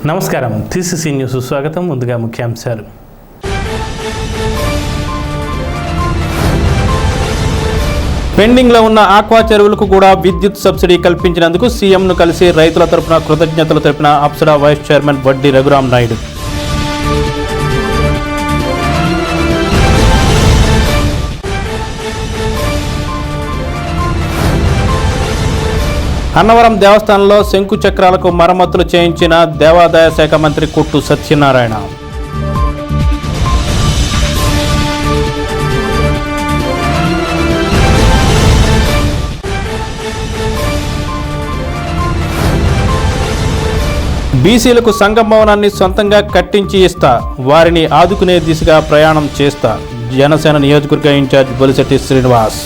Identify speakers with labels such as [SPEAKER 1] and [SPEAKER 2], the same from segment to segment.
[SPEAKER 1] నమస్కారం, TCC news స్వాగతం. ముందుగా ముఖ్యాంశాలు. పెండింగ్లో ఉన్న ఆక్వా చెరువులకు కూడా విద్యుత్ సబ్సిడీ కల్పించినందుకు సీఎంను కలిసి రైతుల తరపున కృతజ్ఞతలు తెలిపిన అప్సరా వైస్ చైర్మన్ వడ్డీ రఘురాం నాయుడు. అన్నవరం దేవస్థానంలో శంకు చక్రాలకు మరమ్మతులు చేయించిన దేవాదాయ శాఖ మంత్రి కొట్టు సత్యనారాయణ. బీసీలకు సంఘం భవనాన్ని సొంతంగా కట్టించి ఇస్తా, వారిని ఆదుకునే దిశగా ప్రయాణం చేస్తా. జనసేన నియోజకవర్గ ఇన్ఛార్జ్ బొలిశెట్టి శ్రీనివాస్.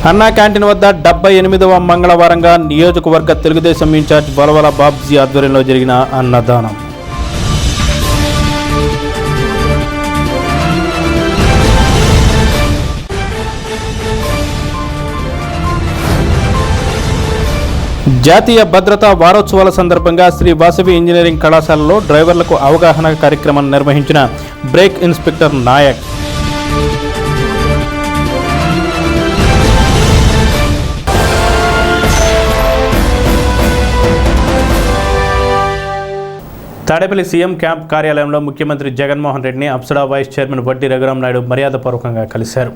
[SPEAKER 1] అన్నా క్యాంటీన్ వద్ద 78వ మంగళవారంగా నియోజకవర్గ తెలుగుదేశం ఇన్ఛార్జ్ బలవల బాబ్జీ ఆధ్వర్యంలో జరిగిన అన్నదానం. జాతీయ భద్రతా వారోత్సవాల సందర్భంగా శ్రీ వాసవి ఇంజనీరింగ్ కళాశాలలో డ్రైవర్లకు అవగాహన కార్యక్రమం నిర్వహించిన brake inspector Nayak. Tadepalli CM camp కార్యాలయంలో ముఖ్యమంత్రి జగన్మోహన్ రెడ్డిని అప్సరా వైస్ చైర్మన్ వడ్డీ రఘురాం నాయుడు మర్యాదపూర్వకంగా కలిశారు.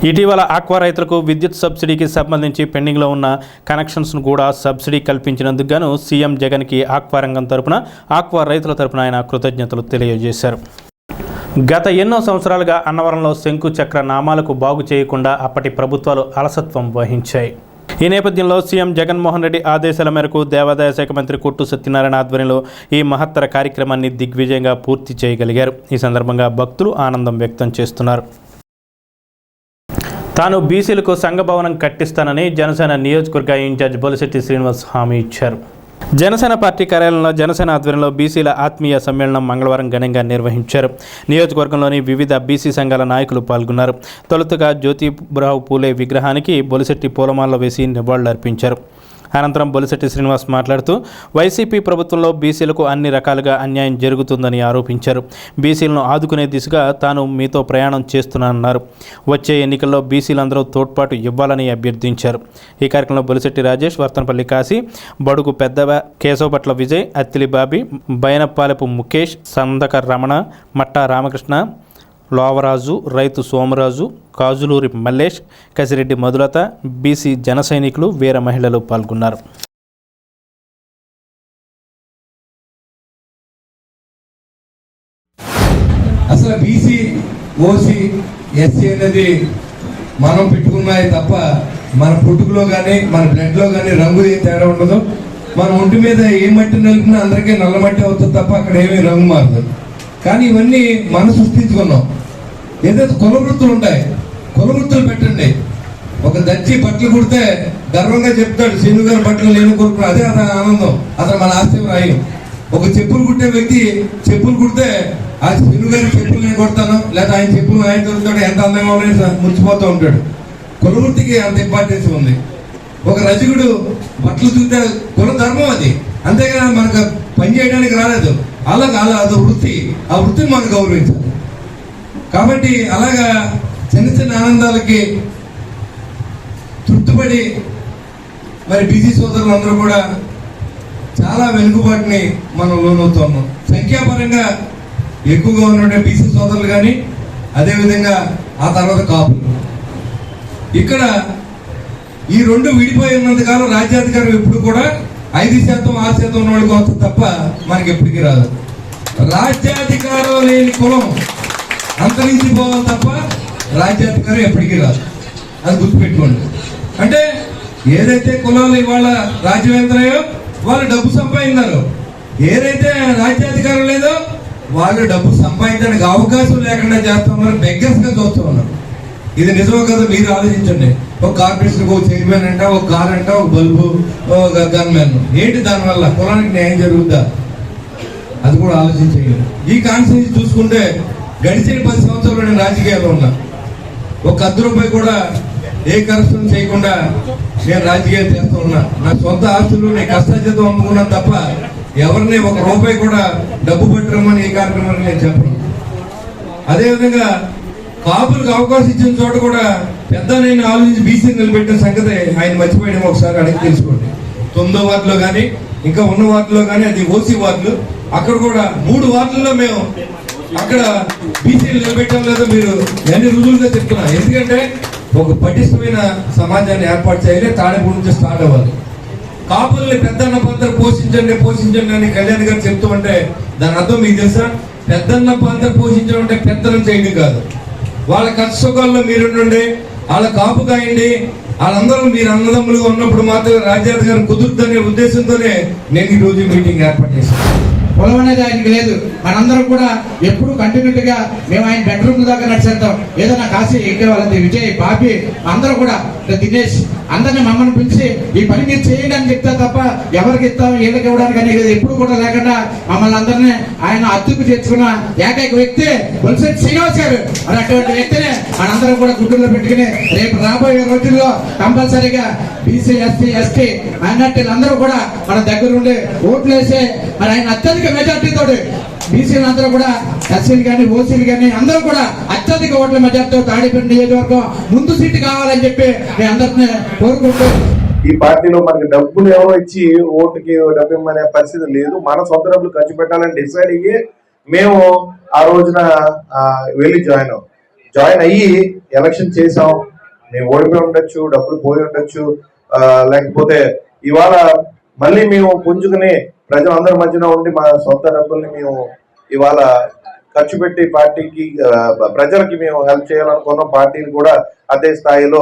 [SPEAKER 1] ఇటీవల ఆక్వా రైతులకు విద్యుత్ సబ్సిడీకి సంబంధించి పెండింగ్లో ఉన్న కనెక్షన్స్ను కూడా సబ్సిడీ కల్పించినందుకు గాను సీఎం జగన్కి ఆక్వా రంగం తరపున, ఆక్వా రైతుల తరపున ఆయన కృతజ్ఞతలు తెలియజేశారు. గత ఎన్నో సంవత్సరాలుగా అన్నవరంలో శంకు చక్ర నామాలకు బాగు చేయకుండా అప్పటి ప్రభుత్వాలు అలసత్వం వహించాయి. ఈ నేపథ్యంలో సీఎం జగన్మోహన్ రెడ్డి ఆదేశాల మేరకు దేవాదాయ శాఖ మంత్రి కొట్టు సత్యనారాయణ ఆధ్వర్యంలో ఈ మహత్తర కార్యక్రమాన్ని దిగ్విజయంగా పూర్తి చేయగలిగారు. ఈ సందర్భంగా భక్తులు ఆనందం వ్యక్తం చేస్తున్నారు. తాను బీసీలకు సంఘభవనం కట్టిస్తానని జనసేన నియోజకవర్గ ఇన్ఛార్జ్ బొలిశెట్టి శ్రీనివాస్ హామీ ఇచ్చారు. జనసేన పార్టీ కార్యాలయంలో జనసేన ఆధ్వర్యంలో బీసీల ఆత్మీయ సమ్మేళనం మంగళవారం ఘనంగా నిర్వహించారు. నియోజకవర్గంలోని వివిధ బీసీ సంఘాల నాయకులు పాల్గొన్నారు. తొలుతగా జ్యోతిరావు పూలే విగ్రహానికి బొలిశెట్టి పూలమాల వేసి నివాళులర్పించారు. అనంతరం బొలిశెట్టి శ్రీనివాస్ మాట్లాడుతూ వైసీపీ ప్రభుత్వంలో బీసీలకు అన్ని రకాలుగా అన్యాయం జరుగుతుందని ఆరోపించారు. బీసీలను ఆదుకునే దిశగా తాను మీతో ప్రయాణం చేస్తున్నానన్నారు. వచ్చే ఎన్నికల్లో బీసీలందరూ తోడ్పాటు ఇవ్వాలని అభ్యర్థించారు. ఈ కార్యక్రమంలో బొలిశెట్టి రాజేష్, వర్తనపల్లి కాశీ, బడుగు పెద్దవ, కేశవపట్ల విజయ్, అత్తిలి బాబి, బైనపాలెపు ముఖేష్, సందక రమణ, మట్టా రామకృష్ణ, లోవరాజు, రైతు సోమరాజు, కాజులూరి మల్లేష్, కసిరెడ్డి మధులత, బీసీ జన సైనికులు, వీర మహిళలు పాల్గొన్నారు.
[SPEAKER 2] అసలు బీసీ, ఓసీ, ఎస్సీ అనేది మనం పెట్టుకున్నాయి తప్ప మన పుట్టుకలో కానీ మన బ్లడ్లో కానీ రంగు ఏం తేడా ఉండదు. మన ఒంటి మీద ఏ మట్టి నలిపినా అందరికీ నల్ల మట్టి అవుతుంది తప్ప అక్కడ ఏమీ రంగు మారదు. కానీ ఇవన్నీ మనం సృష్టించుకున్నాం. ఏదైతే కుల వృత్తులు ఉంటాయి, కుల వృత్తులు పెట్టండి. ఒక దర్జీ బట్టలు కుడితే గర్వంగా చెప్తాడు, శ్రీను గారి బట్టలు నేను కొనుక్కున్నా, అదే అతని ఆనందం, అతను మన ఆస్తి రాయం. ఒక చెప్పులు కుట్టే వ్యక్తి చెప్పులు కుడితే ఆ శ్రీను గారి చెప్పులు నేను కొడతాను, లేదా ఆయన చెప్పులు ఆయన దొరుకుతాడు, ఎంత అందంగా ఉన్నాయని మురిచిపోతూ ఉంటాడు. కుల వృత్తికి అంత ఇంపార్టెన్స్ ఉంది. ఒక రజకుడు బట్టలు చూస్తే కుల ధర్మం అది, అంతేగాని మనకు పని చేయడానికి రాలేదు. అలాగా అది వృత్తి, ఆ వృత్తిని మనం గౌరవించాలి. కాబట్టి అలాగా చిన్న చిన్న ఆనందాలకి తృప్తిపడి మరి బీసీ సోదరులందరూ కూడా చాలా వెనుకబాటుని మనం లోనవుతున్నాం. సంఖ్యాపరంగా ఎక్కువగా ఉన్న బీసీ సోదరులు కానీ, అదేవిధంగా ఆ తర్వాత కాపులు. ఇక్కడ ఈ రెండు విడిపోయి ఉన్నంతకాలం రాజ్యాధికారం ఎప్పుడు కూడా 5%, 6% ఉన్న వాళ్ళకి వస్తుంది తప్ప మనకి ఎప్పటికీ రాదు. రాజ్యాధికారం లేని కులం అంతరించిపోవాలి తప్ప రాజ్యాధికారం ఎప్పటికీ రాదు. అది గుర్తుపెట్టుకోండి. అంటే ఏదైతే కులాలు ఇవాళ రాజ్యం ఎంతనాయో వాళ్ళు డబ్బు సంపాదించారు, ఏదైతే రాజ్యాధికారం లేదో వాళ్ళు డబ్బు సంపాదించడానికి అవకాశం లేకుండా చేస్తున్నారు, బెగ్గర్స్గా చూస్తూ ఉన్నారు. ఇది నిజమో కదా మీరు ఆలోచించండి. ఒక కార్పొరేషన్ ఒక చైర్మన్ అంట, ఒక కార్ అంట, ఒక బల్బు, ఒక గన్మెన్. ఏంటి దానివల్ల కులానికి న్యాయం జరుగుద్దా? అది కూడా ఆలోచించేయండి. ఈ కాన్సెన్స్ చూసుకుంటే గడిచిన 10 సంవత్సరాలు నేను రాజకీయాల్లో ఉన్నా. ఒక ₹10 కూడా ఏ కరప్షన్ చేయకుండా నేను రాజకీయాలు చేస్తూ ఉన్నా. నా సొంత ఆస్తులు నేను కష్టార్జితం అమ్ముకున్నా తప్ప ఎవరిని ₹1 కూడా డబ్బు పట్టురమ్మని ఏ కార్యక్రమాన్ని నేను చెప్పను. అదేవిధంగా కాపులకు అవకాశం ఇచ్చిన చోట కూడా పెద్ద నేను ఆలోచించి బీసీ నిలబెట్టిన సంగతి ఆయన మర్చిపోయడం ఒకసారి అడిగి తెలుసుకోండి. 9వ వార్డులో కానీ ఇంకా ఉన్న వార్డులో కానీ అది ఓసీ వార్డులు, అక్కడ కూడా 3 వార్డుల్లో మేము అక్కడ బీసీలు నిలబెట్టడం లేదో మీరు ఎన్ని రుజువులుగా చెప్తున్నా. ఎందుకంటే ఒక పటిష్టమైన సమాజాన్ని ఏర్పాటు చేయాలి, తాడేపూడి నుంచి స్టార్ట్ అవ్వాలి. కాపుల్ని పెద్దన్న పాత్ర పోషించండి అని కళ్యాణ్ గారు చెప్తూ ఉంటే దాని అర్థం మీకు తెలుసా? పెద్దన్న పాత్ర పోషించడం అంటే పెద్దనం చేయడం కాదు. వాళ్ళ కష్ట సుఖాల్లో మీరుండండి, వాళ్ళ కాపు కాయండి, వాళ్ళందరూ మీరు అన్నదమ్ములుగా ఉన్నప్పుడు మాత్రం రాజ్యార్థి గారు కుదురుతుందనే ఉద్దేశంతోనే నేను ఈ రోజు మీటింగ్ ఏర్పాటు చేశాను.
[SPEAKER 3] పొలం అనేది ఆయనకి లేదు. మనందరం కూడా ఎప్పుడు కంటిన్యూగా మేము ఆయన బెడ్రూమ్ దాకా నడిచేద్దాం. ఏదైనా కాశీ ఎక్కే వాళ్ళది విజయ్ బాబీ అందరూ కూడా దినేష్ అందరినీ మమ్మల్ని పిలిచి ఈ పని మీరు చేయండి అని చెప్తా తప్ప ఎవరికి ఇస్తాం వీళ్ళకి ఇవ్వడానికి అనేది ఎప్పుడు కూడా లేకుండా మమ్మల్ని అందరినీ ఆయన అత్తుకు చేర్చుకున్న ఏకైక వ్యక్తి బొలిశెట్టి శ్రీనివాస్ గారు. మరి అటువంటి వ్యక్తిని మనందరం కూడా గుడ్డుల్లో పెట్టుకుని రేపు రాబోయే రోజుల్లో కంపల్సరీగా బీసీ ఎస్సీ ఎస్టీ మైనార్టీలు అందరూ కూడా మన దగ్గర ఉండి ఓట్లు వేసి మరి ఆయన అత్యధిక మెజార్టీతో బీసీలు అందరూ కూడా ఎస్సీలు కానీ ఓసీలు కానీ అందరూ కూడా అత్యధిక ఓట్ల మెజార్టీతో తాడేపల్లి నియోజకవర్గం ముందు సీటు కావాలని చెప్పి నేను అందరినీ కోరుకుంటూ,
[SPEAKER 4] ఈ పార్టీలో మనకి డబ్బులు ఎవరో ఇచ్చి ఓటుకి డబ్బు ఇవ్వమనే పరిస్థితి లేదు. మన సొంత డబ్బులు ఖర్చు పెట్టాలని డిసైడ్ అయ్యి మేము ఆ రోజున వెళ్ళి జాయిన్ అయ్యి ఎలక్షన్ చేసాం. మేము ఓడిపోయి ఉండొచ్చు, డబ్బులు పోయి ఉండొచ్చు, లేకపోతే ఇవాళ మళ్ళీ మేము పుంజుకుని ప్రజలందరి మధ్యన ఉండి మా సొంత డబ్బుల్ని మేము ఇవాళ ఖర్చు పెట్టి పార్టీకి ప్రజలకి మేము హెల్ప్ చేయాలనుకున్నాం. పార్టీని కూడా అదే స్థాయిలో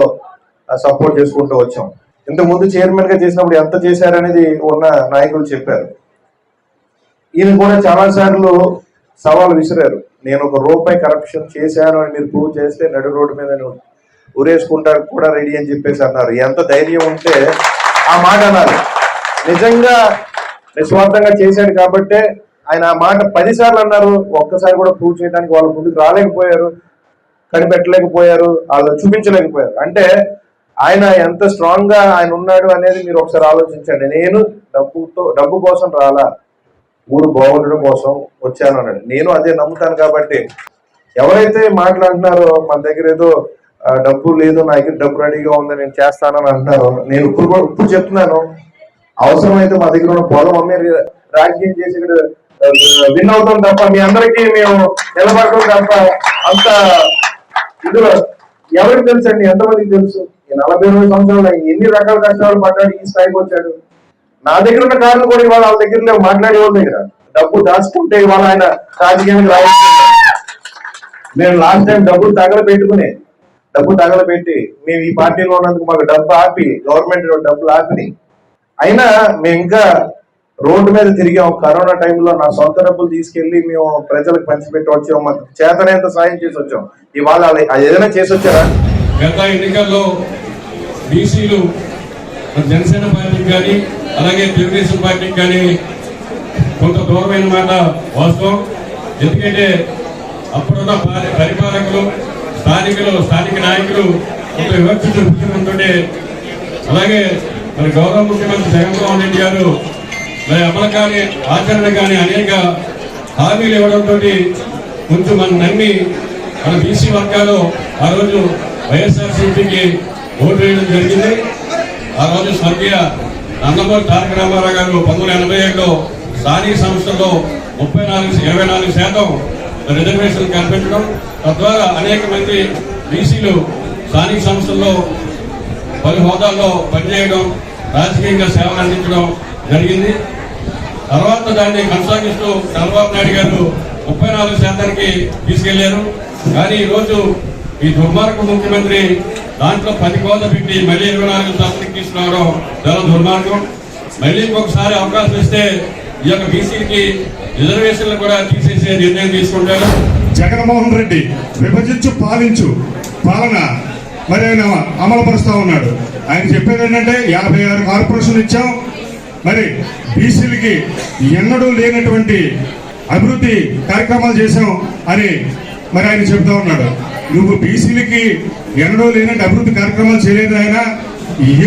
[SPEAKER 4] సపోర్ట్ చేసుకుంటూ వచ్చాం. ఇంతకు ముందు చైర్మన్ గా చేసినప్పుడు ఎంత చేశారనేది ఉన్న నాయకులు చెప్పారు. ఈయన కూడా చాలా సార్లు సవాల్ విసిరారు. నేను ₹1 కరప్షన్ చేశాను అని మీరు ప్రూవ్ చేస్తే నడు రోడ్డు మీద ఊరేసుకుంటారు కూడా రెడీ అని చెప్పేసి అన్నారు. ఎంత ధైర్యం ఉంటే ఆ మాట అన్నారు. నిజంగా నిస్వార్థంగా చేశాడు కాబట్టే ఆయన ఆ మాట 10 సార్లు అన్నారు. ఒక్కసారి కూడా ప్రూవ్ చేయడానికి వాళ్ళు ముందుకు రాలేకపోయారు, కనిపెట్టలేకపోయారు, వాళ్ళు చూపించలేకపోయారు. అంటే ఆయన ఎంత స్ట్రాంగ్ గా ఆయన ఉన్నాడు అనేది మీరు ఒకసారి ఆలోచించండి. నేను డబ్బు కోసం రాలా, ఊరు బాగుండడం కోసం వచ్చాను అన్నాడు. నేను అదే నమ్ముతాను. కాబట్టి ఎవరైతే మాట్లాడుతున్నారో మన దగ్గర ఏదో డబ్బు లేదు, నా దగ్గర డబ్బు రెడీగా ఉంది, నేను చేస్తానని అంటున్నారో, నేను ఇప్పుడు చెప్తున్నాను, అవసరమైతే మా దగ్గర ఉన్న పొలం అమ్మే రాజకీయం చేసి ఇక్కడ విన్ అవుతాం తప్ప మీ అందరికీ మేము నిలబడటం తప్ప అంత ఇందులో ఎవరికి తెలుసు అండి? ఎంతమందికి తెలుసు? ఈ 42 సంవత్సరాలు ఎన్ని రకాల కష్టాలు పడ్డాడు, ఈ స్థాయికి వచ్చాడు. నా దగ్గర ఉన్న కార్లు కూడా ఇవాళ వాళ్ళ దగ్గర లేవు, మాట్లాడే వాళ్ళ దగ్గర. డబ్బు దాచుకుంటే ఇవాళ ఆయన రాజకీయానికి రావచ్చు. మేము లాస్ట్ టైం డబ్బు తగలబెట్టి మేము ఈ పార్టీలో ఉన్నందుకు మాకు డబ్బు ఆపి గవర్నమెంట్ డబ్బులు ఆపిని అయినా మేము ఇంకా రోడ్డు మీద తిరిగాం. కరోనా టైంలో నా సొంత డబ్బులు తీసుకెళ్లి మేము ప్రజలకు పంచిపెట్టి వచ్చాం. మాకు చేతనైనంత సాయం చేసి వచ్చాం. ఇవాళ అది ఏదైనా చేసి వచ్చారా?
[SPEAKER 5] గత ఎన్నికల్లో బీసీలు జనసేన పార్టీకి కానీ అలాగే తెలుగుదేశం పార్టీకి కానీ కొంత దూరమైన మాట వాస్తవం. ఎందుకంటే అప్పుడున్న పరిపాలకులు స్థానిక నాయకులు కొంత వివక్ష చూపించడంతో, అలాగే మరి గౌరవ ముఖ్యమంత్రి జగన్మోహన్ రెడ్డి గారు మరి అమలు కానీ ఆచరణ కానీ అనేక హామీలు ఇవ్వడంతో కొంచెం మనం నమ్మి మన బీసీ వర్గాలు ఆ రోజు వైఎస్ఆర్సీపీకి ఓటు వేయడం జరిగింది. ఆ రోజు స్వర్గీయ నందమూరి తారక రామారావు గారు 1987లో స్థానిక సంస్థల్లో 24% రిజర్వేషన్ కల్పించడం, తద్వారా అనేక మంది బీసీలు స్థానిక సంస్థల్లో పలు హోదాల్లో పనిచేయడం, రాజకీయంగా సేవలు అందించడం జరిగింది. తర్వాత దాన్ని కొనసాగిస్తూ చంద్రబాబు నాయుడు గారు 34%కి తీసుకెళ్లారు. కానీ ఈరోజు ఈ దుర్మార్గ ముఖ్యమంత్రి దాంట్లో 10 కోట్లు పెట్టి మళ్ళీ 24% తీసుకురావడం చాలా దుర్మార్గం. మళ్ళీ ఇంకొకసారి అవకాశం ఇస్తే ఈ యొక్క బీసీకి రిజర్వేషన్లు కూడా తీసేసే నిర్ణయం తీసుకుంటారు.
[SPEAKER 6] జగన్మోహన్ రెడ్డి విభజించు పాలించు పాలన మరి ఆయన అమలు పరుస్తా ఉన్నాడు. ఆయన చెప్పేది ఏంటంటే 56 కార్పొరేషన్లు ఇచ్చాం, మరి బీసీలకి ఎన్నడూ లేనటువంటి అభివృద్ధి కార్యక్రమాలు చేశాం అని మరి ఆయన చెప్తా ఉన్నాడు. నువ్వు బీసీలకి ఎన్నడూ లేనట్టు అభివృద్ధి కార్యక్రమాలు చేయలేదు ఆయన.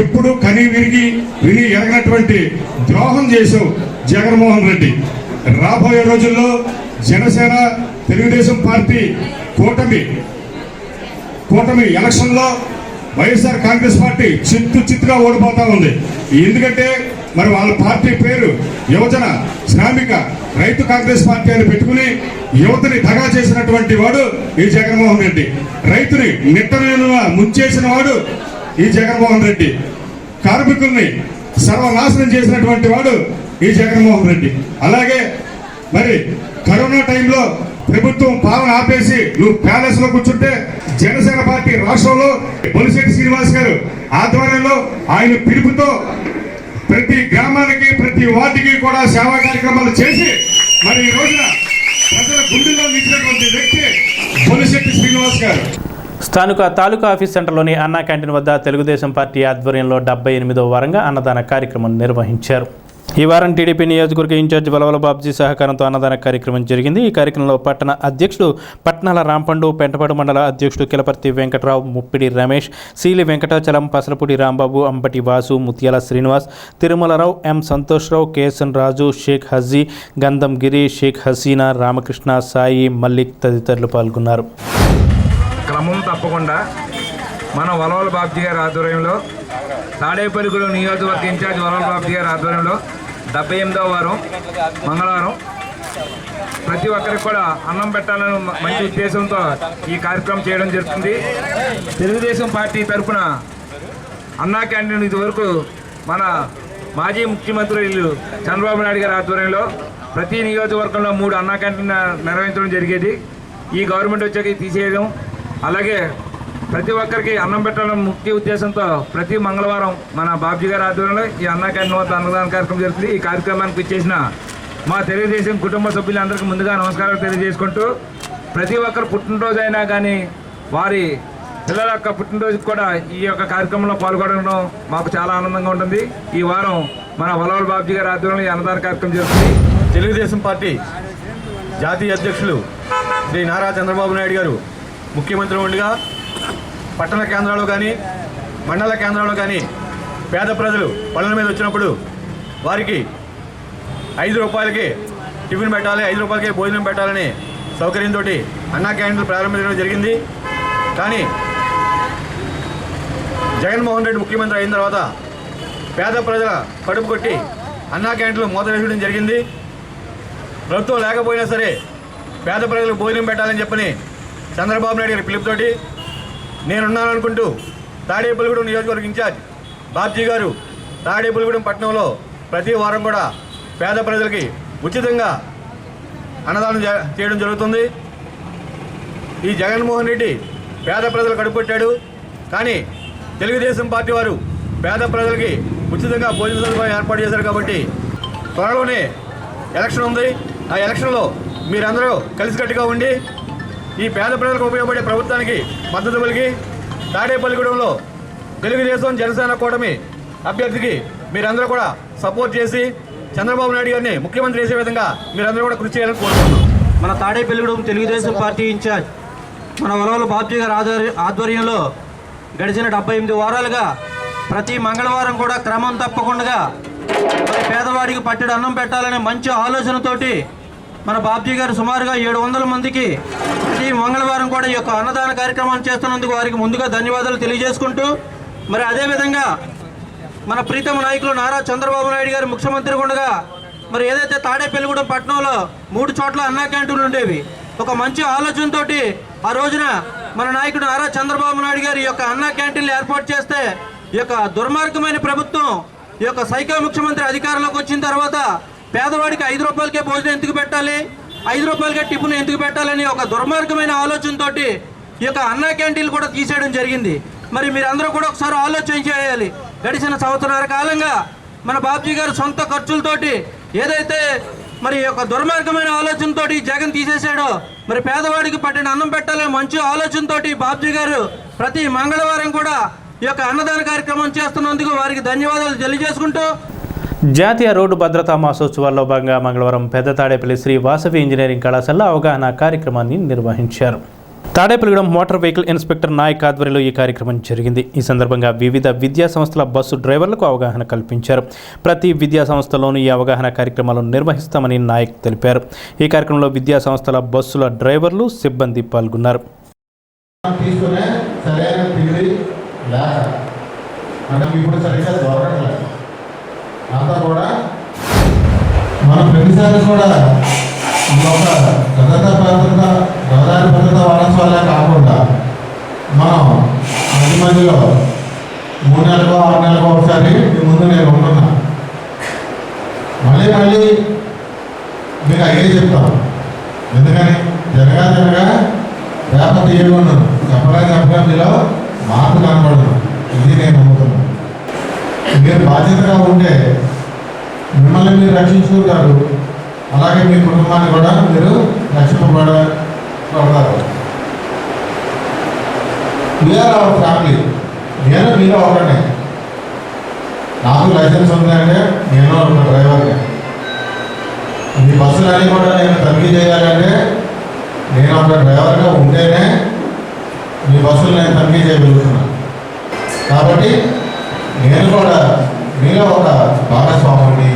[SPEAKER 6] ఎప్పుడు కని విని ఎరగనటువంటి ద్రోహం చేశావు జగన్మోహన్ రెడ్డి. రాబోయే రోజుల్లో జనసేన తెలుగుదేశం పార్టీ కూటమి ఎలక్షన్లో వైఎస్ఆర్ కాంగ్రెస్ పార్టీ చిత్తుగా ఓడిపోతా ఉంది. ఎందుకంటే మరి వాళ్ళ పార్టీ పేరు యువజన శ్రామిక రైతు కాంగ్రెస్ పార్టీ అని పెట్టుకుని యువతని దగా చేసినటువంటి వాడు ఈ జగన్మోహన్ రెడ్డి. రైతుని నిట్టనీలుగా ముంచేసిన వాడు ఈ జగన్మోహన్ రెడ్డి. కార్మికుల్ని సర్వనాశనం చేసినటువంటి వాడు ఈ జగన్మోహన్ రెడ్డి. అలాగే మరి కరోనా టైంలో ప్రభుత్వం పాలన ఆపేసి నువ్వు ప్యాలెస్ లో కూర్చుంటే జనసేన పార్టీ రాష్ట్రంలో బొలిశెట్టి శ్రీనివాస్ గారు ఆధ్వర్యంలో ఆయన పిలుపుతో ప్రతి గ్రామానికి ప్రతి వార్డుకి కూడా సేవా కార్యక్రమాలు చేసి మరి ఈ రోజున ప్రజల గుండెల్లో నిలిచినటువంటి వ్యక్తి బొలిశెట్టి శ్రీనివాస్ గారు.
[SPEAKER 1] స్థానిక తాలూకా ఆఫీస్ సెంటర్లోని అన్నా క్యాంటీన్ వద్ద తెలుగుదేశం పార్టీ ఆధ్వర్యంలో 78వ వారంగా అన్నదాన కార్యక్రమం నిర్వహించారు. ఈ వారం టీడీపీ నియోజకవర్గ ఇన్ఛార్జ్ వలవల బాబ్జీ సహకారంతో అన్నదాన కార్యక్రమం జరిగింది. ఈ కార్యక్రమంలో పట్టణ అధ్యక్షుడు పట్నాల రాంపండు, పెంటపాడు మండల అధ్యక్షుడు కిలపర్తి వెంకట్రావు, ముప్పిడి రమేష్, సీలి వెంకటాచలం, పసలపూడి రాంబాబు, అంబటి వాసు, ముత్యాల శ్రీనివాస్, తిరుమలరావు, ఎం సంతోష్రావు, కేఎస్ఎన్ రాజు, షేక్ హజీ, గంధం గిరి, షేక్ హసీనా, రామకృష్ణ, సాయి, మల్లిక్ తదితరులు పాల్గొన్నారు.
[SPEAKER 7] క్రమం తప్పకుండా మన వలవల బాబ్జీ గారి ఆధ్వర్యంలో తాడేపల్లిగూడెం నియోజకవర్గ ఇన్ఛార్జ్ వలవల బాబ్జీ గారి ఆధ్వర్యంలో 78వ వారం మంగళవారం ప్రతి ఒక్కరికి కూడా అన్నం పెట్టాలని మంచి ఉద్దేశంతో ఈ కార్యక్రమం చేయడం జరుగుతుంది. తెలుగుదేశం పార్టీ తరఫున అన్నా క్యాంటీన్ ఇదివరకు మన మాజీ ముఖ్యమంత్రి చంద్రబాబు నాయుడు గారి ఆధ్వర్యంలో ప్రతి నియోజకవర్గంలో 3 అన్నా క్యాంటీన్ నిర్వహించడం జరిగేది. ఈ గవర్నమెంట్ వచ్చాక తీసేయడం, అలాగే ప్రతి ఒక్కరికి అన్నం పెట్టాలని ముఖ్య ఉద్దేశంతో ప్రతి మంగళవారం మన బాబ్జీ గారి ఆధ్వర్యంలో ఈ అన్నా క్యాంటీన్ వద్ద అన్నదాన కార్యక్రమం జరుగుతుంది. ఈ కార్యక్రమానికి ఇచ్చేసిన మా తెలుగుదేశం కుటుంబ సభ్యులందరికీ ముందుగా నమస్కారాలు తెలియజేసుకుంటూ, ప్రతి ఒక్కరు పుట్టినరోజు అయినా కానీ వారి పిల్లల యొక్క పుట్టినరోజుకి కూడా ఈ యొక్క కార్యక్రమంలో పాల్గొనడం మాకు చాలా ఆనందంగా ఉంటుంది. ఈ వారం మన వలవల బాబ్జీ గారి ఆధ్వర్యంలో ఈ అన్నదాన కార్యక్రమం జరుగుతుంది.
[SPEAKER 8] తెలుగుదేశం పార్టీ జాతీయ అధ్యక్షులు శ్రీ నారా చంద్రబాబు నాయుడు గారు ముఖ్యమంత్రి ఉండగా పట్టణ కేంద్రాల్లో కానీ మండల కేంద్రాల్లో కానీ పేద ప్రజలు పనుల మీద వచ్చినప్పుడు వారికి 5 రూపాయలకి టిఫిన్ పెట్టాలి, 5 రూపాయలకి భోజనం పెట్టాలని సౌకర్యంతో అన్నా క్యాంటీన్లు ప్రారంభించడం జరిగింది. కానీ జగన్మోహన్ రెడ్డి ముఖ్యమంత్రి అయిన తర్వాత పేద ప్రజల కడుపు కొట్టి అన్నా క్యాంటీన్లు మూతవేయడం జరిగింది. ప్రభుత్వం లేకపోయినా సరే పేద ప్రజలకు భోజనం పెట్టాలని చెప్పని చంద్రబాబు నాయుడు గారి పిలుపుతోటి నేనున్నాననుకుంటూ తాడేపల్లిగూడెం నియోజకవర్గ ఇన్ఛార్జ్ బాబ్జీ గారు తాడేపల్లిగూడెం పట్టణంలో ప్రతి వారం కూడా పేద ప్రజలకి ఉచితంగా అన్నదానం చేయడం జరుగుతుంది. ఈ జగన్మోహన్ రెడ్డి పేద ప్రజలు కడుపుకొట్టాడు. కానీ తెలుగుదేశం పార్టీ వారు పేద ప్రజలకి ఉచితంగా భోజన సదుపాయం ఏర్పాటు చేశారు. కాబట్టి త్వరలోనే ఎలక్షన్ ఉంది. ఆ ఎలక్షన్లో మీరందరూ కలిసికట్టుగా ఉండి ఈ పేద ప్రజలకు ఉపయోగపడే ప్రభుత్వానికి మద్దతు పలికి తాడేపల్లిగూడెంలో తెలుగుదేశం జనసేన కూటమి అభ్యర్థికి మీరందరూ కూడా సపోర్ట్ చేసి చంద్రబాబు నాయుడు గారిని ముఖ్యమంత్రి చేసే విధంగా మీరందరూ కూడా కృషి చేయాలని కోరుతున్నాం.
[SPEAKER 9] మన తాడేపల్లిగూడెం తెలుగుదేశం పార్టీ ఇన్ఛార్జ్ మన వలవల బాబ్జీ గారి ఆధ్వర్యంలో గడిచిన 78 వారాలుగా ప్రతి మంగళవారం కూడా క్రమం తప్పకుండా మరి పేదవాడికి పట్టెడు అన్నం పెట్టాలనే మంచి ఆలోచనతోటి మన బాబ్జీ గారు సుమారుగా 700 మందికి ప్రతి మంగళవారం కూడా ఈ యొక్క అన్నదాన కార్యక్రమాన్ని చేస్తున్నందుకు వారికి ముందుగా ధన్యవాదాలు తెలియజేసుకుంటూ, మరి అదేవిధంగా మన ప్రీతమ నాయకులు నారా చంద్రబాబు నాయుడు గారు ముఖ్యమంత్రి ఉండగా మరి ఏదైతే తాడేపల్లిగూడెం పట్టణంలో 3 చోట్ల అన్నా క్యాంటీన్లు ఉండేవి. ఒక మంచి ఆలోచనతోటి ఆ రోజున మన నాయకుడు నారా చంద్రబాబు నాయుడు గారు ఈ యొక్క అన్నా క్యాంటీన్లు ఏర్పాటు చేస్తే ఈ యొక్క దుర్మార్గమైన ప్రభుత్వం ఈ యొక్క సైకో ముఖ్యమంత్రి అధికారంలోకి వచ్చిన తర్వాత పేదవాడికి 5 రూపాయలకే భోజనం ఎందుకు పెట్టాలి, 5 రూపాయలకే టిఫిన్ ఎందుకు పెట్టాలని ఒక దుర్మార్గమైన ఆలోచనతోటి ఈ యొక్క అన్నా క్యాంటీన్లు కూడా తీసేయడం జరిగింది. మరి మీరందరూ కూడా ఒకసారి ఆలోచన చేయాలి. గడిచిన సంవత్సరాల కాలంగా మన బాబ్జీ గారు సొంత ఖర్చులతోటి ఏదైతే మరి యొక్క దుర్మార్గమైన ఆలోచనతోటి జగన్ తీసేశాడో, మరి పేదవాడికి పట్టిన అన్నం పెట్టాలనే మంచి ఆలోచనతోటి బాబ్జీ గారు ప్రతి మంగళవారం కూడా ఈ యొక్క అన్నదాన కార్యక్రమం చేస్తున్నందుకు వారికి ధన్యవాదాలు తెలియజేసుకుంటూ,
[SPEAKER 1] జాతీయ రోడ్డు భద్రతా మాసోత్సవాల్లో భాగంగా మంగళవారం పెద్ద తాడేపల్లి శ్రీ వాసవి ఇంజనీరింగ్ కళాశాలలో అవగాహన కార్యక్రమాన్ని నిర్వహించారు. Tadepalligudem motor vehicle inspector Nayak ఆధ్వర్యంలో ఈ కార్యక్రమం జరిగింది. ఈ సందర్భంగా వివిధ విద్యా సంస్థల బస్సు డ్రైవర్లకు అవగాహన కల్పించారు. ప్రతి విద్యా సంస్థలోనూ ఈ అవగాహన కార్యక్రమాలను నిర్వహిస్తామని నాయక్ తెలిపారు. ఈ కార్యక్రమంలో విద్యా సంస్థల బస్సుల డ్రైవర్లు, సిబ్బంది పాల్గొన్నారు.
[SPEAKER 10] మనం ప్రతిసారి కూడా ఒక భద్రతా భద్రత రహదారి భద్రత వారోత్సవాలే కాకుండా మనం మధ్యలో 3 నెలలకు 6 నెలలకు ఒకసారి మీ ముందు నేను ఉంటున్నా. మళ్ళీ మీకు అయ్యే చెప్తాం. ఎందుకని జనగా రేపటి తీయకుండా చెప్పగా మీలో మార్పు కనపడదు. ఇది నేను నమ్ముతున్నాను. మీరు బాధ్యతగా ఉంటే మిమ్మల్ని మీరు రక్షించుకుంటారు, అలాగే మీ కుటుంబాన్ని కూడా మీరు రక్షింపబడతారు. We are our family. నేను మీలో ఒకనే. నాకు లైసెన్స్ ఉందంటే నేను ఒక డ్రైవర్ని. మీ బస్సులన్నీ కూడా నేను తనిఖీ చేయాలంటే నేను ఒక డ్రైవర్గా ఉంటేనే మీ బస్సులు నేను తనిఖీ చేయగలుగుతున్నాను. కాబట్టి నేను కూడా మీలో ఒక భాగస్వామిని.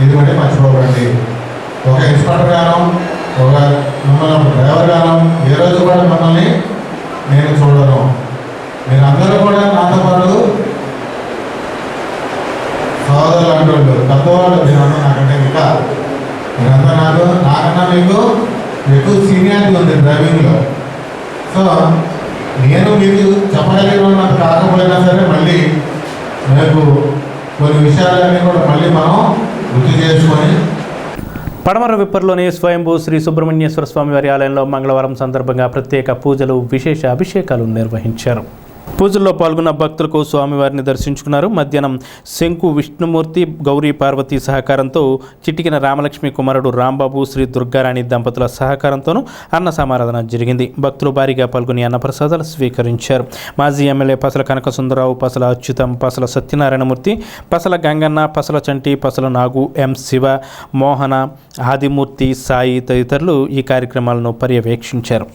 [SPEAKER 10] ఇది బట్టి మర్చిపోకండి. ఒక ఇన్స్పెక్టర్ గాను, ఒక మిమ్మల్ని ఒక డ్రైవర్ గాను ఏ రోజు కూడా మిమ్మల్ని నేను చూడను. మీరందరూ కూడా నాతో పాటు సోదరులు అంటూ పెద్దవాళ్ళు. మీరంతా నాకంటే ఇంకా మీరంతా నాకన్నా మీకు ఎక్కువ సీనియారిటీ ఉంది డ్రైవింగ్లో. సో నేను మీకు చెప్పగలిగినంత కాకపోయినా సరే మళ్ళీ మీకు కొన్ని విషయాలన్నీ కూడా మళ్ళీ మనం గుర్తు చేసుకొని.
[SPEAKER 1] పడమర విప్పర్లోని స్వయంభూ శ్రీ సుబ్రహ్మణ్యేశ్వర స్వామి వారి ఆలయంలో మంగళవారం సందర్భంగా ప్రత్యేక పూజలు, విశేష అభిషేకాలు నిర్వహించారు. పూజల్లో పాల్గొన్న భక్తులకు స్వామివారిని దర్శించుకున్నారు. మధ్యాహ్నం శంకు విష్ణుమూర్తి, గౌరీ పార్వతి సహకారంతో చిటికిన రామలక్ష్మి కుమారుడు రాంబాబు, శ్రీ దుర్గారాణి దంపతుల సహకారంతోనూ అన్న సమారాధన జరిగింది. భక్తులు భారీగా పాల్గొని అన్నప్రసాదాలు స్వీకరించారు. మాజీ ఎమ్మెల్యే పసల కనకసుందరరావు, పసల అచ్యుతం, పసల సత్యనారాయణమూర్తి, పసల గంగన్న, పసల చంటి, పసల నాగు, ఎం శివ, మోహన, ఆదిమూర్తి, సాయి తదితరులు ఈ కార్యక్రమాలను పర్యవేక్షించారు.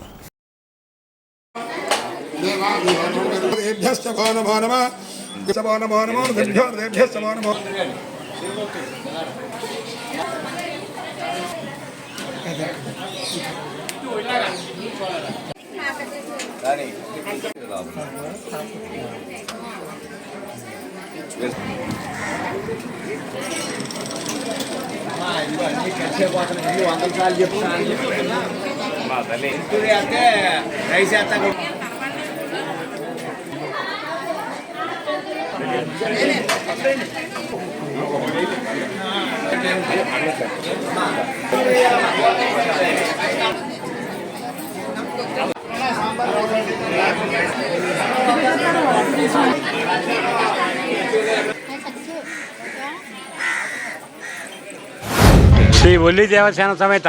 [SPEAKER 11] శ్రీ ఒల్లి దేవసేన సమేత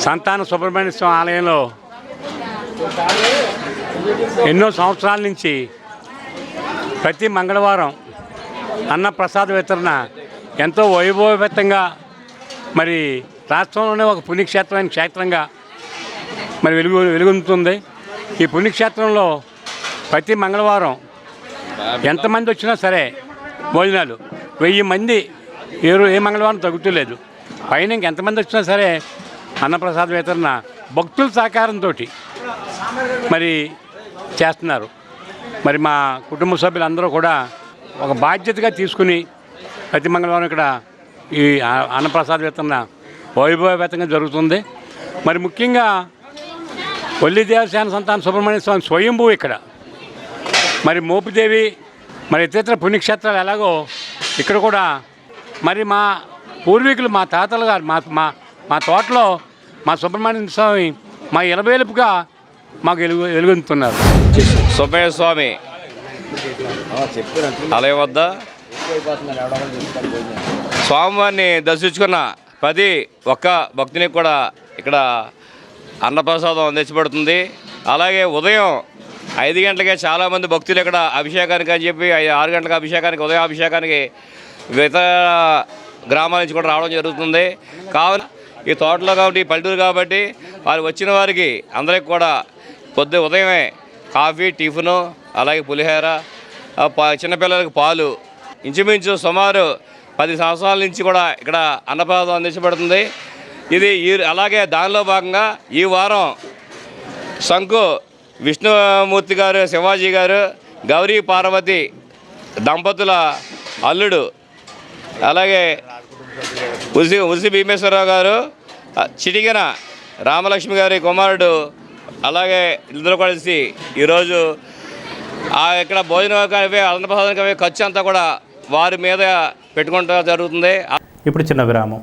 [SPEAKER 11] సంతాన సుబ్రహ్మణ్య స్వామి ఆలయంలో ఎన్నో సంవత్సరాల నుంచి ప్రతి మంగళవారం అన్నప్రసాద వితరణ ఎంతో వైభవపేతంగా మరి రాష్ట్రంలోనే ఒక పుణ్యక్షేత్రమైన క్షేత్రంగా మరి వెలుగొందుతుంది. ఈ పుణ్యక్షేత్రంలో ప్రతి మంగళవారం ఎంతమంది వచ్చినా సరే భోజనాలు 1000 మంది ఏ మంగళవారం తగ్గుతలేదు. పైన ఇంకెంతమంది వచ్చినా సరే అన్నప్రసాద వితరణ భక్తుల సహకారంతో మరి చేస్తున్నారు. మరి మా కుటుంబ సభ్యులందరూ కూడా ఒక బాధ్యతగా తీసుకుని ప్రతి మంగళవారం ఇక్కడ ఈ అన్నప్రసాద వితరణ వైభవపేతంగా జరుగుతుంది. మరి ముఖ్యంగా ఒల్లి దేవసేన సంతాన సుబ్రహ్మణ్య స్వామి స్వయంభూ ఇక్కడ మరి మోపిదేవి మరి ఇతర పుణ్యక్షేత్రాలు ఎలాగో ఇక్కడ కూడా మరి మా పూర్వీకులు, మా తాతలు గారు మా తోటలో మా సుబ్రహ్మణ్య స్వామి మా ఇలవేలుపుగా మాకు వెలుగొందుతున్నారు.
[SPEAKER 12] సుబ్బయ్య స్వామి ఆలయం వద్ద స్వామివారిని దర్శించుకున్న ఒక్క భక్తునికి కూడా ఇక్కడ అన్నప్రసాదం అందించబడుతుంది. అలాగే ఉదయం 5 గంటలకే చాలామంది భక్తులు ఇక్కడ అభిషేకానికి అని చెప్పి 6 గంటలకు అభిషేకానికి, ఉదయం అభిషేకానికి ఇతర గ్రామాల నుంచి కూడా రావడం జరుగుతుంది. కావున ఈ తోటలో కాబట్టి ఈ పల్లెటూరు కాబట్టి వారు వచ్చిన వారికి అందరికి కూడా ఉదయమే కాఫీ, టిఫిను, అలాగే పులిహోర, చిన్నపిల్లలకు పాలు, ఇంచుమించు సుమారు 10 సంవత్సరాల నుంచి కూడా ఇక్కడ అన్నప్రసాదం అందించబడుతుంది. ఇది అలాగే దానిలో భాగంగా ఈ వారం శంకు విష్ణుమూర్తి గారు, శివాజీ గారు, గౌరీ పార్వతి దంపతుల అల్లుడు, అలాగే ఉసి భీమేశ్వరరావు గారు, చిటికెన రామలక్ష్మి గారి కుమారుడు, అలాగే ఇద్దరు కలిసి ఈరోజు ఇక్కడ భోజనం అన్నప్రసాదానికి ఖర్చు అంతా కూడా వారి మీద పెట్టుకుంటూ జరుగుతుంది.
[SPEAKER 1] ఇప్పుడు చిన్న విరామం.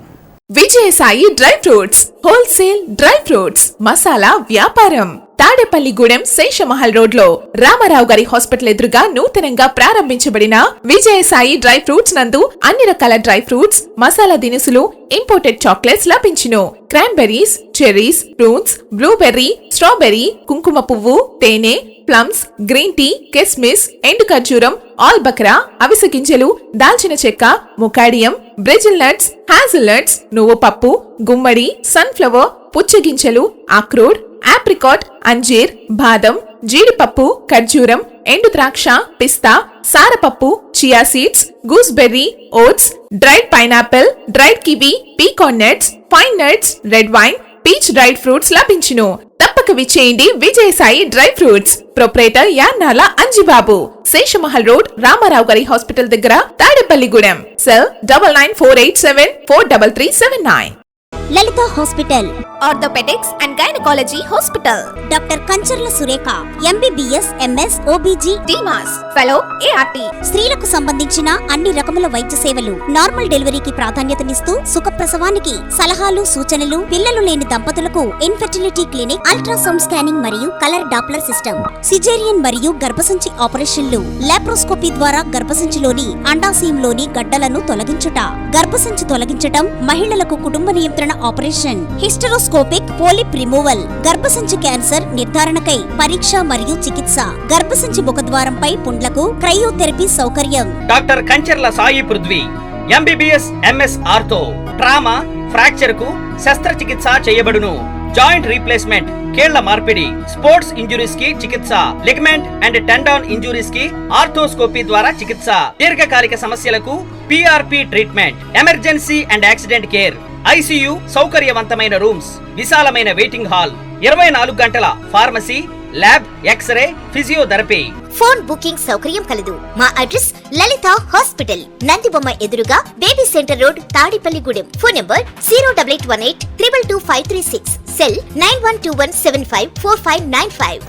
[SPEAKER 13] Vijayasai dry fruits wholesale dry fruits masala వ్యాపారం తాడేపల్లిగూడెం శేషమహల్ రోడ్ లో రామారావు గారి హాస్పిటల్ ఎదురుగా నూతనంగా ప్రారంభించబడిన విజయసాయి డ్రై ఫ్రూట్స్ నందు అన్ని రకాల డ్రై ఫ్రూట్స్, మసాలా దినుసులు, ఇంపోర్టెడ్ చాక్లెట్స్ లభించును. Cranberries, cherries, fruits, blueberry, strawberry, కుంకుమ పువ్వు, తేనె, ప్లమ్స్, గ్రీన్ టీ, కిస్మిస్, ఎండు ఖర్జూరం, ఆల్ బక్రా, అవిసె గింజలు, దాల్చిన చెక్క, ముకాడియం, బ్రెజిల్ నట్స్, హ్యాజల్ నట్స్, నువ్వు పప్పు, గుమ్మడి, సన్ఫ్లవర్, పుచ్చగింజలు, అక్రోడ్, ఆప్రికాట్, అంజీర్, బాదం, జీడిపప్పు, ఖర్జూరం, ఎండు ద్రాక్ష, పిస్తా, సారపప్పు, chia seeds, gooseberry, oats, dried pineapple, dried kiwi, pecan nuts, fine nuts, red wine, peach dried fruits లభించును. తప్పక విచ్చేయండి Vijayasai dry fruits. Proprietor Yannala Anjibabu, Seshamahal road, Ramarao గారి హాస్పిటల్ దగ్గర, Tadepalligudem. Cell 9948743379.
[SPEAKER 14] Lalitha hospital,
[SPEAKER 13] orthopaedics and gynaecology hospital.
[SPEAKER 14] Doctor Kancharla Surekha, MBBS, MS, OBG,
[SPEAKER 13] DMAS, fellow, ART.
[SPEAKER 14] స్త్రీలకు సంబంధించిన అన్ని రకముల వైద్య సేవలు, నార్మల్ డెలివరీకి ప్రాధాన్యతనిస్తూ సుఖప్రసవానికి సలహాలు, సూచనలు, పిల్లలు లేని దంపతులకు ఇన్ఫెర్టిలిటీ క్లినిక్, అల్ట్రాసౌండ్ స్కానింగ్ మరియు కలర్ డాప్లర్ సిస్టమ్, సిజేరియన్ మరియు గర్భసంచి ఆపరేషన్లు, లాప్రోస్కోపీ ద్వారా గర్భసంచిలోని అండాశయంలోని గడ్డలను తొలగించుట, గర్భసంచి తొలగించటం, మహిళలకు కుటుంబ నియంత్రణ ఆపరేషన్, హిస్టరోస్కోపిక్ పోలిప్ రిమూవల్, గర్భసంచి క్యాన్సర్ నిర్ధారణకై పరీక్ష మరియు చికిత్స, గర్భసంచి ముఖద్వారంపై పుండ్లకు క్రయోథెరపీ సౌకర్యం.
[SPEAKER 15] Doctor Kancharla Sai Prithvi, MBBS, MS ortho, trauma, fracture కు శస్త్రచికిత్స చేయబడును. జాయింట్ రీప్లేస్మెంట్, కీళ్ల మార్పిడి, స్పోర్ట్స్ ఇంజురీస్ కి చికిత్స, లిగమెంట్ అండ్ టెండాన్ ఇంజురీస్ కి ఆర్థోస్కోపీ ద్వారా చికిత్స, దీర్ఘకాలిక సమస్యలకు PRP treatment, emergency and accident care, ICU సౌకర్యవంతమైన రూమ్స్, విశాలమైన వెయిటింగ్ హాల్, 24 గంటల pharmacy, lab, X-ray, physiotherapy.
[SPEAKER 14] Phone booking సౌకర్యం కలదు. మా అడ్రస్ లలిత హాస్పిటల్, నందిబొమ్మ ఎదురుగా, baby centre road, Tadipalligudem. Phone number 08818222536. Cell 9121754595.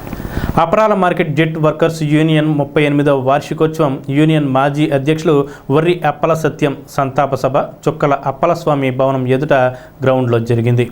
[SPEAKER 1] అపరాల మార్కెట్ జెట్ వర్కర్స్ యూనియన్ 38వ వార్షికోత్సవం యూనియన్ మాజీ అధ్యక్షులు వర్రి అప్పల సత్యం సంతాప సభ చుక్కల అప్పలస్వామి భవనం ఎదుట గ్రౌండ్లో జరిగింది.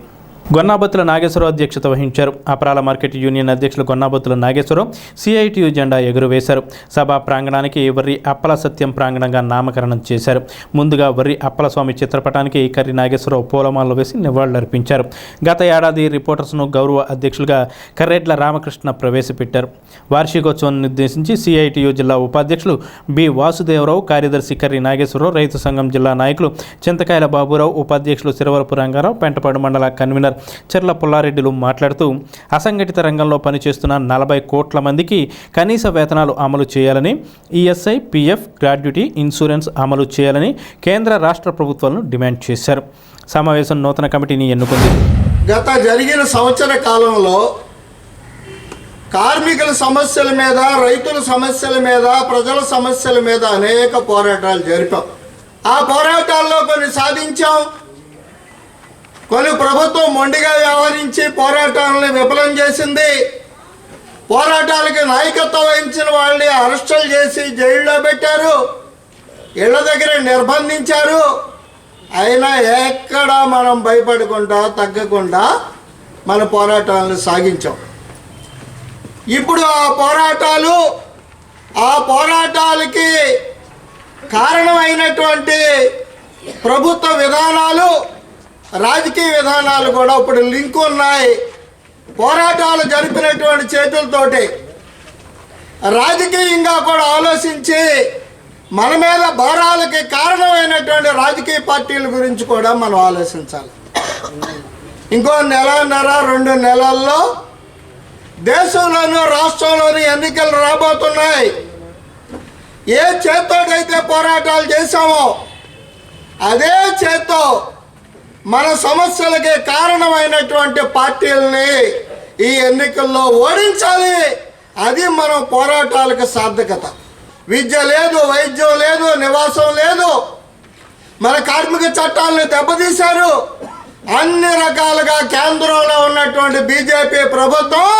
[SPEAKER 1] గొన్నాబత్తుల నాగేశ్వరరావు అధ్యక్షత వహించారు. అపరాల మార్కెట్ యూనియన్ అధ్యక్షులు గొన్నాబత్తుల నాగేశ్వరరావు CITU జెండా ఎగురవేశారు. సభా ప్రాంగణానికి వర్రి అప్పల సత్యం ప్రాంగణంగా నామకరణం చేశారు. ముందుగా వర్రి అప్పలస్వామి చిత్రపటానికి కర్రి నాగేశ్వరరావు పూలమాలలు వేసి నివాళులర్పించారు. గత ఏడాది రిపోర్టర్స్ను గౌరవ అధ్యక్షులుగా కర్రెడ్ల రామకృష్ణ ప్రవేశపెట్టారు. వార్షికోత్సవాన్ని ఉద్దేశించి CITU జిల్లా ఉపాధ్యక్షులు బి వాసుదేవరావు, కార్యదర్శి కర్రి నాగేశ్వరరావు, రైతు సంఘం జిల్లా నాయకులు చింతకాయల బాబురావు, ఉపాధ్యక్షులు సిరవరపు రంగారావు, పెంటపాడు మండల కన్వీనర్ చెర్ల పుల్లారెడ్డిలు మాట్లాడుతూ అసంఘటిత రంగంలో పనిచేస్తున్న 40 కోట్ల మందికి కనీస వేతనాలు అమలు చేయాలని, ESI, PF, గ్రాడ్యుటీ ఇన్సూరెన్స్ అమలు చేయాలని కేంద్ర రాష్ట్ర ప్రభుత్వాలను డిమాండ్ చేశారు. సమావేశం నూతన కమిటీని ఎన్నుకుంది.
[SPEAKER 16] గత జరిగిన సంవత్సర కాలంలో కార్మికుల సమస్యల మీద, రైతుల సమస్యల మీద, ప్రజల సమస్యల మీద అనేక పోరాటాలు జరిపాం. ఆ పోరాటాల్లో కొన్ని సాధించాం, కొన్ని ప్రభుత్వం మొండిగా వ్యవహరించి పోరాటాలను విఫలం చేసింది. పోరాటాలకి నాయకత్వం వహించిన వాళ్ళని అరెస్టులు చేసి జైల్లో పెట్టారు, ఇళ్ల దగ్గర నిర్బంధించారు. అయినా ఎక్కడా మనం భయపడకుండా, తగ్గకుండా మన పోరాటాలను సాగించాం. ఇప్పుడు ఆ పోరాటాలకి కారణమైనటువంటి ప్రభుత్వ విధానాలు, రాజకీయ విధానాలు కూడా ఇప్పుడు లింక్ ఉన్నాయి. పోరాటాలు జరిపినటువంటి చేతులతోటి రాజకీయంగా కూడా ఆలోచించి మన మీద భారాలకి కారణమైనటువంటి రాజకీయ పార్టీల గురించి కూడా మనం ఆలోచించాలి. ఇంకో నెలన్నర 2 నెలల్లో దేశంలోనూ రాష్ట్రంలోనూ ఎన్నికలు రాబోతున్నాయి. ఏ చేత్తోడైతే పోరాటాలు చేశామో అదే చేత్తో మన సమస్యలకి కారణమైనటువంటి పార్టీలని ఈ ఎన్నికల్లో ఓడించాలి. అది మనం పోరాటాలకు సార్థకత. విద్య లేదు, వైద్యం లేదు, నివాసం లేదు, మన కార్మిక చట్టాలను దెబ్బతీశారు. అన్ని రకాలుగా కేంద్రంలో ఉన్నటువంటి బీజేపీ ప్రభుత్వం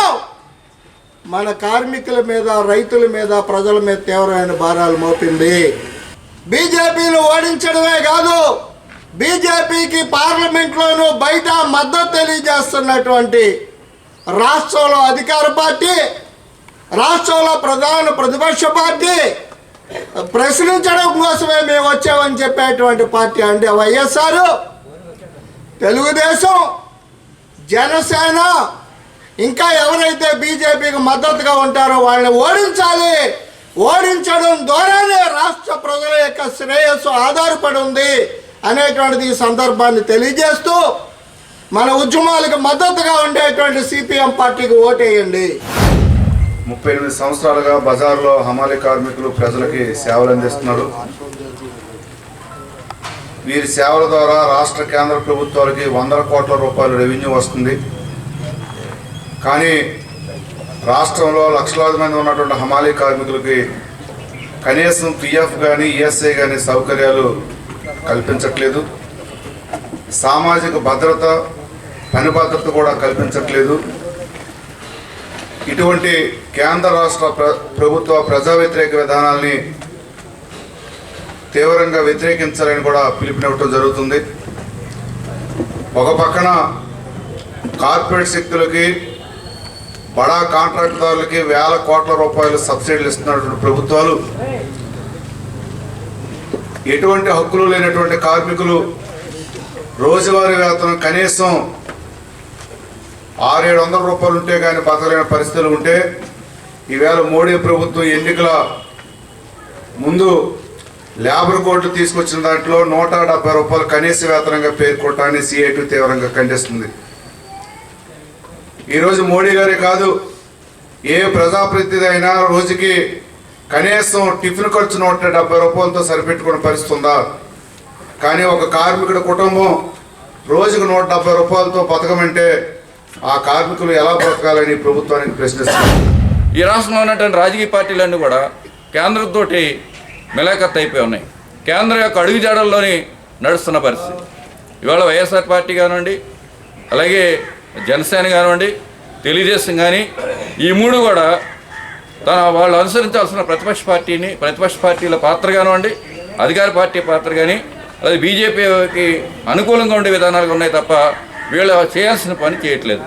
[SPEAKER 16] మన కార్మికుల మీద, రైతుల మీద, ప్రజల మీద తీవ్రమైన భారాలు మోపింది. బీజేపీని ఓడించడమే కాదు, బీజేపీకి పార్లమెంట్లోనూ బయట మద్దతు తెలియజేస్తున్నటువంటి రాష్ట్రంలో అధికార పార్టీ, రాష్ట్రంలో ప్రధాన ప్రతిపక్ష పార్టీ, ప్రశ్నించడం కోసమే మేము వచ్చామని చెప్పేటువంటి పార్టీ అంటే వైఎస్ఆర్, తెలుగుదేశం, జనసేన, ఇంకా ఎవరైతే బీజేపీకి మద్దతుగా ఉంటారో వాళ్ళని ఓడించాలి. ఓడించడం ద్వారానే రాష్ట్ర ప్రజల యొక్క శ్రేయస్సు ఆధారపడి ఉంది అనేటువంటిది ఈ సందర్భాన్ని తెలియజేస్తూ మన ఉద్యమాలకు మద్దతుగా ఉండేటువంటి సిపిఎం పార్టీకి ఓటేయండి.
[SPEAKER 17] 38 సంవత్సరాలుగా బజార్లో హమాలీ కార్మికులు ప్రజలకి సేవలు అందిస్తున్నారు. వీరి సేవల ద్వారా రాష్ట్ర కేంద్ర ప్రభుత్వాలకి 100 కోట్ల రూపాయల రెవెన్యూ వస్తుంది. కానీ రాష్ట్రంలో లక్షలాది మంది ఉన్నటువంటి హమాలీ కార్మికులకి కనీసం పిఎఫ్ కానీ ఈఎస్ఐ కానీ సౌకర్యాలు కల్పించట్లేదు. సామాజిక భద్రత, పని భద్రత కూడా కల్పించట్లేదు. ఇటువంటి కేంద్ర రాష్ట్ర ప్రభుత్వ ప్రజా వ్యతిరేక విధానాల్ని తీవ్రంగా వ్యతిరేకించాలని కూడా పిలుపునివ్వడం జరుగుతుంది. ఒక పక్కన కార్పొరేట్ శక్తులకి, బడా కాంట్రాక్టుదారులకి వేల కోట్ల రూపాయలు సబ్సిడీలు ఇస్తున్నటువంటి ప్రభుత్వాలు ఎటువంటి హక్కులు లేనటువంటి కార్మికులు రోజువారీ వేతనం కనీసం 600-700 రూపాయలు ఉంటే కానీ బతకలేని పరిస్థితులు ఉంటే, ఈవేళ మోడీ ప్రభుత్వం ఎన్నికల ముందు లేబర్ కోడ్లు తీసుకొచ్చిన దాంట్లో 170 రూపాయలు కనీస వేతనంగా పేర్కొనడాన్ని సిఐటి తీవ్రంగా ఖండిస్తుంది. ఈరోజు మోడీ గారే కాదు, ఏ ప్రజాప్రతినిధి అయినా రోజుకి కనీసం టిఫిన్ ఖర్చు 170 రూపాయలతో సరిపెట్టుకునే పరిస్థితి ఉందా? కానీ ఒక కార్మికుడి కుటుంబం రోజుకు 170 రూపాయలతో బతకమంటే ఆ కార్మికులు ఎలా బ్రతకాలని ప్రభుత్వానికి ప్రశ్నిస్తున్నారు.
[SPEAKER 18] ఈ రాష్ట్రంలో ఉన్నటువంటి రాజకీయ పార్టీలన్నీ కూడా కేంద్రంతో మిలాఖత్ అయిపోయి ఉన్నాయి. కేంద్రం యొక్క అడుగుజాడల్లోని నడుస్తున్న పరిస్థితి. ఇవాళ వైఎస్ఆర్ పార్టీ కానివ్వండి, అలాగే జనసేన కానివ్వండి, తెలుగుదేశం కానీ, ఈ మూడు కూడా వాళ్ళు అనుసరించాల్సిన ప్రతిపక్ష పార్టీల పాత్ర కానివ్వండి, అధికార పార్టీ పాత్ర కానీ, అది బీజేపీకి అనుకూలంగా ఉండే విధానాలు ఉన్నాయి తప్ప వీళ్ళు చేయాల్సిన పని చేయట్లేదు.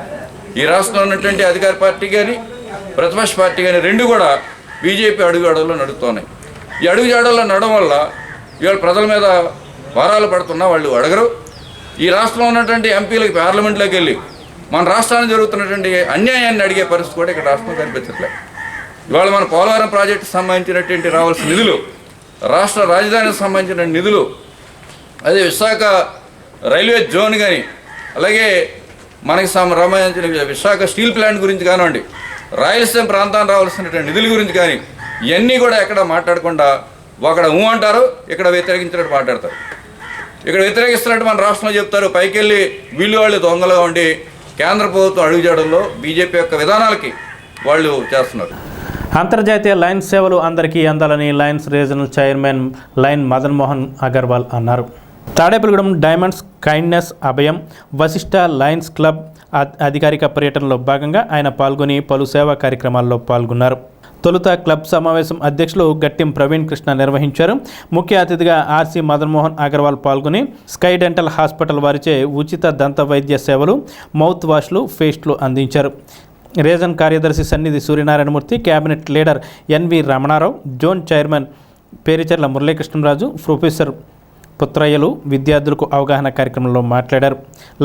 [SPEAKER 18] ఈ రాష్ట్రంలో ఉన్నటువంటి అధికార పార్టీ కానీ, ప్రతిపక్ష పార్టీ కానీ రెండు కూడా బీజేపీ అడుగుజాడల్లో నడుస్తున్నాయి. ఈ అడుగుజాడల్లో నడవడం వల్ల ఇవాళ ప్రజల మీద భారాలు పడుతున్నా వాళ్ళు అడగరు. ఈ రాష్ట్రంలో ఉన్నటువంటి ఎంపీలకి పార్లమెంట్లోకి వెళ్ళి మన రాష్ట్రానికి జరుగుతున్నటువంటి అన్యాయాన్ని అడిగే పరిస్థితి కూడా ఇక్కడ రాష్ట్రంలో కనిపించట్లేదు. ఇవాళ మన పోలవరం ప్రాజెక్టుకు సంబంధించినటువంటి రావాల్సిన నిధులు, రాష్ట్ర రాజధానికి సంబంధించిన నిధులు, అదే విశాఖ రైల్వే జోన్ కానీ, అలాగే మనకి సంబంధించిన విశాఖ స్టీల్ ప్లాంట్ గురించి కానివ్వండి, రాయలసీమ ప్రాంతానికి రావాల్సినటువంటి నిధుల గురించి కానీ, ఇవన్నీ కూడా ఎక్కడ మాట్లాడకుండా అక్కడ అంటారు, ఇక్కడ వ్యతిరేకించినట్టు మాట్లాడతారు. ఇక్కడ వ్యతిరేకిస్తున్నట్టు మన రాష్ట్రంలో చెప్తారు, పైకి వెళ్ళి వీళ్ళు వాళ్ళు దొంగలుగా ఉండి కేంద్ర ప్రభుత్వం అడుగుజాడల్లో బీజేపీ యొక్క విధానాలకి వాళ్ళు చేస్తున్నారు.
[SPEAKER 1] అంతర్జాతీయ లయన్స్ సేవలు అందరికీ అందాలని Lions regional chairman lion Madan Mohan Agarwal అన్నారు. తాడేపల్లిగూడెం డైమండ్స్ కైండ్నెస్ అభయం వశిష్ట లయన్స్ క్లబ్ అధికారిక పర్యటనలో భాగంగా ఆయన పాల్గొని పలు సేవా కార్యక్రమాల్లో పాల్గొన్నారు. తొలుత క్లబ్ సమావేశం అధ్యక్షులు గట్టిం ప్రవీణ్ కృష్ణ నిర్వహించారు. ముఖ్య అతిథిగా ఆర్సి మదన్ మోహన్ అగర్వాల్ పాల్గొని స్కై డెంటల్ హాస్పిటల్ వారిచే ఉచిత దంత వైద్య సేవలు, మౌత్ వాష్లు, పేస్ట్లు అందించారు. రీజన్ కార్యదర్శి Sannidhi Suryanarayanamurthy, cabinet leader N V Ramanarao, zone chairman Pericherla Muralikrishnaraju, professor పుత్రయ్యలు విద్యార్థులకు అవగాహన కార్యక్రమంలో మాట్లాడారు.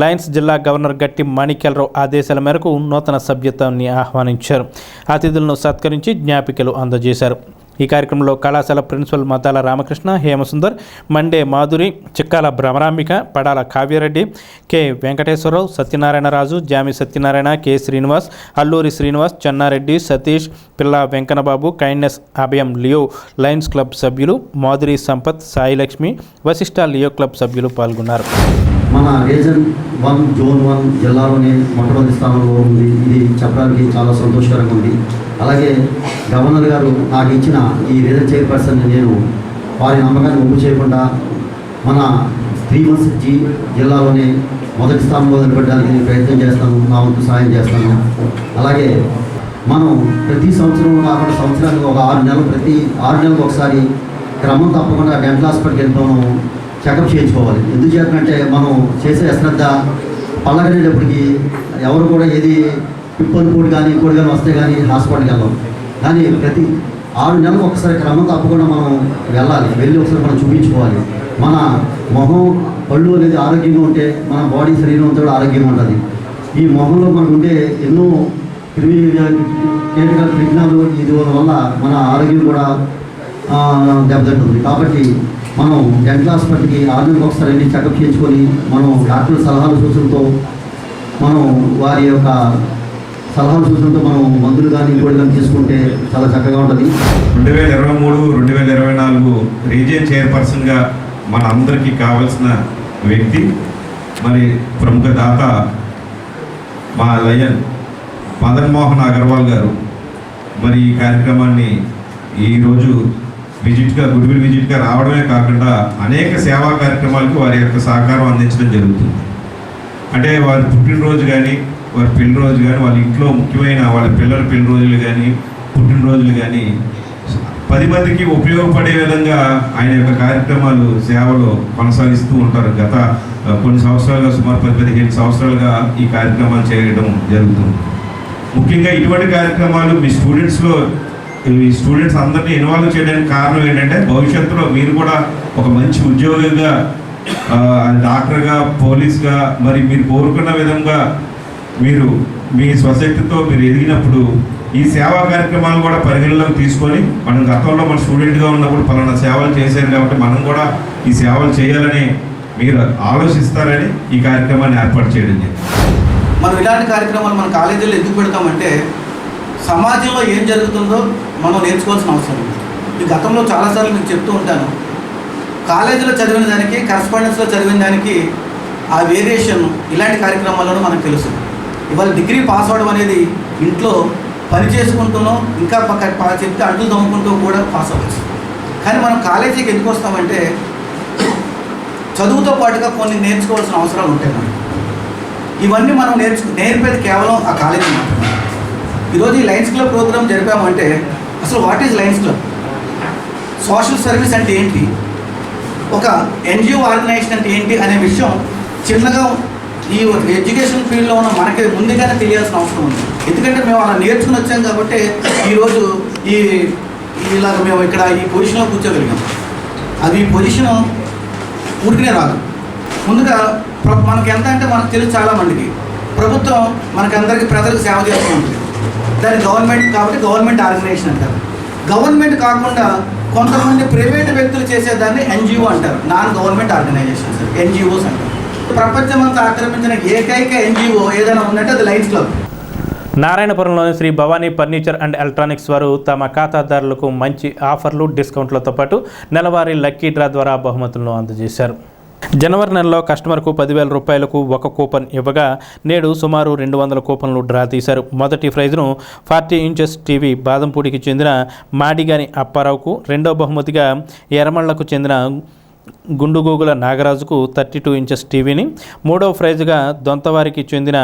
[SPEAKER 1] లయన్స్ జిల్లా గవర్నర్ గట్టి మాణిక్యాలరావు ఆదేశాల మేరకు నూతన సభ్యత్వాన్ని ఆహ్వానించారు. అతిథులను సత్కరించి జ్ఞాపికలు అందజేశారు. ఈ కార్యక్రమంలో కళాశాల principal Maddala Ramakrishna, Hemasundar, Mande Madhuri, Chikkala Bhramarambika, Padala Kavyareddy, K Venkateswararao, Satyanarayanaraju, Jami Satyanarayana, K Srinivas, Alluri Srinivas, Chennareddy, Satish, Pilla Venkannababu, kindness Abhayam Leo Lions Club సభ్యులు, మాధురి సంపత్, సాయిలక్ష్మి, వశిష్ఠ లియో క్లబ్ సభ్యులు పాల్గొన్నారు.
[SPEAKER 19] మన రీజన్ 1 జోన్ 1 జిల్లాలోనే మొట్టమొదటి స్థానంలో ఉంది. ఇది చెప్పడానికి చాలా సంతోషకరంగా ఉంది. అలాగే గవర్నర్ గారు నాకు ఇచ్చిన ఈ రీజన్ చైర్పర్సన్ నేను వారి నమ్మకాన్ని ఒప్పు చేయకుండా మన 316 జిల్లాలోనే మొదటి స్థానంలో నిలబెట్టడానికి నేను ప్రయత్నం చేస్తాను, నా వంతు సాయం చేస్తాను. అలాగే మనం ప్రతి సంవత్సరం కాకుండా సంవత్సరానికి ఒక 6 నెలలు, ప్రతి 6 నెలలకు ఒకసారి క్రమం తప్పకుండా డెంటల్ హాస్పిటల్కి వెళ్తాము, చెకప్ చేయించుకోవాలి. ఎందుకు చేయాలంటే మనం చేసే అశ్రద్ధ పళ్ళగనేటప్పటికి ఎవరు కూడా ఏది పిప్పని పూడి కానీ ఇంకోటి కానీ వస్తే కానీ హాస్పిటల్కి వెళ్ళాం. కానీ ప్రతి 6 నెలలకు ఒకసారి క్రమం తప్పకుండా మనం వెళ్ళి ఒకసారి మనం చూపించుకోవాలి. మన మొహం పళ్ళు అనేది ఆరోగ్యంగా ఉంటే మన బాడీ శరీరం అంతా కూడా ఆరోగ్యంగా ఉంటుంది. ఈ మొహంలో మనకు ఉండే ఎన్నో కీటకాలు విఘ్నాలు ఇది వల్ల మన ఆరోగ్యం కూడా దెబ్బతింటుంది. కాబట్టి మనం డెంటల్ హాస్పిటల్కి 6 నెలలకు ఒకసారి వెళ్ళి చెకప్ చేయించుకొని మనం డాక్టర్ సలహాలు సూచనలతో మనం వారి యొక్క సలహాలు సూచనలతో మనం మందులు కానీ ఇంకోటి కానీ తీసుకుంటే చాలా చక్కగా ఉంటుంది.
[SPEAKER 20] 2023-2024 రీజియన్ చైర్పర్సన్గా మన అందరికీ కావాల్సిన వ్యక్తి, మరి ప్రముఖ దాత మా లయన్ మదన్ మోహన్ అగర్వాల్ గారు మరి ఈ కార్యక్రమాన్ని ఈరోజు గుడ్విల్ విజిట్గా రావడమే కాకుండా అనేక సేవా కార్యక్రమాలకు వారి యొక్క సహకారం అందించడం జరుగుతుంది. అంటే వారి పుట్టినరోజు కానీ, వారి పెళ్లి రోజు కానీ, వాళ్ళ ఇంట్లో ముఖ్యమైన వాళ్ళ పిల్లల పెళ్లి రోజులు కానీ, పుట్టినరోజులు కానీ 10 మందికి ఉపయోగపడే విధంగా ఆయన యొక్క కార్యక్రమాలు సేవలు కొనసాగిస్తూ ఉంటారు. గత కొన్ని సంవత్సరాలుగా, సుమారు 10-15 సంవత్సరాలుగా ఈ కార్యక్రమాలు చేయడం జరుగుతుంది. ముఖ్యంగా ఇటువంటి కార్యక్రమాలు మీ స్టూడెంట్స్ అందరినీ ఇన్వాల్వ్ చేయడానికి కారణం ఏంటంటే భవిష్యత్తులో మీరు కూడా ఒక మంచి ఉద్యోగిగా, డాక్టర్గా, పోలీస్గా మరి మీరు కోరుకున్న విధంగా మీరు మీ స్వశక్తితో మీరు ఎదిగినప్పుడు ఈ సేవా కార్యక్రమాలు కూడా పరిగణలోకి తీసుకొని మనం గతంలో మన స్టూడెంట్గా ఉన్నప్పుడు పలానా సేవలు చేశారు కాబట్టి మనం కూడా ఈ సేవలు చేయాలని మీరు ఆలోచిస్తారని ఈ కార్యక్రమాన్ని ఏర్పాటు చేయడం జరిగింది.
[SPEAKER 21] మనం ఇలాంటి కార్యక్రమాలు మన కాలేజీలో ఎందుకు పెడతామంటే సమాజంలో ఏం జరుగుతుందో మనం నేర్చుకోవాల్సిన అవసరం ఉంది. ఈ గతంలో చాలాసార్లు మీకు చెప్తూ ఉంటాను, కాలేజీలో చదివిన దానికి కరస్పాండెన్స్లో చదివిన దానికి ఆ వేరియేషన్ ఇలాంటి కార్యక్రమాల్లోనూ మనకు తెలుసు. ఇవాళ డిగ్రీ పాస్ అవ్వడం అనేది ఇంట్లో పని చేసుకుంటూనో ఇంకా చెప్తే అంటులు తమ్ముకుంటూ కూడా పాస్ అవ్వచ్చు. కానీ మనం కాలేజీకి ఎందుకు వస్తామంటే చదువుతో పాటుగా కొన్ని నేర్చుకోవాల్సిన అవసరాలు ఉంటాయి మనకి. ఇవన్నీ మనం నేర్పేది కేవలం ఆ కాలేజీ మాత్రమే. ఈరోజు ఈ లయన్స్ క్లబ్ ప్రోగ్రామ్ జరిపామంటే అసలు what is Lions club, social service అంటే ఏంటి, ఒక ఎన్జిఓ ఆర్గనైజేషన్ అంటే ఏంటి అనే విషయం చిన్నగా ఈ ఎడ్యుకేషన్ ఫీల్డ్లో ఉన్న మనకి ముందుగానే తెలియాల్సిన అవసరం ఉంది. ఎందుకంటే మేము అలా నేర్చుకుని వచ్చాం కాబట్టి ఈరోజు ఇలాగ మేము ఇక్కడ ఈ పొజిషన్లో కూర్చోగలిగాం. అది ఈ పొజిషన్ ఊరికనే రాదు. ముందుగా మనకి ఎంత అంటే మనకు తెలుసు, చాలామందికి ప్రభుత్వం మనకందరికీ ప్రజలకు సేవ చేస్తూ ఉంటుంది. దాని గవర్నమెంట్ కాబట్టి గవర్నమెంట్ ఆర్గనైజేషన్ అంటారు. గవర్నమెంట్ కాకుండా కొంతమంది ప్రైవేట్ వ్యక్తులు చేసేదాన్ని ఎన్జిఓ అంటారు, నాన్ గవర్నమెంట్ ఆర్గనైజేషన్స్, ఎన్జిఓస్ అంటారు. ప్రపంచమంతా ఆక్రమించిన ఏకైక ఎన్జిఓ ఏదైనా ఉందంటే అది లయన్స్ క్లబ్.
[SPEAKER 1] నారాయణపురంలోని Shri Bhavani furniture and electronics వారు తమ ఖాతాదారులకు మంచి ఆఫర్లు, డిస్కౌంట్లతో పాటు నెలవారీ లక్కీ డ్రా ద్వారా బహుమతులను అందజేశారు. జనవరి నెలలో కస్టమర్కు 10,000 రూపాయలకు ఒక కూపన్ ఇవ్వగా నేడు సుమారు 200 కూపన్లు డ్రా తీశారు. మొదటి ప్రైజ్ను 40 ఇంచెస్ టీవీ బాదంపూడికి చెందిన మాడిగాని అప్పారావుకు, రెండో బహుమతిగా ఎర్రమళ్లకు చెందిన గుండుగోగుల నాగరాజుకు 32 ఇంచెస్ టీవీని, మూడవ ప్రైజ్గా దొంతవారికి చెందిన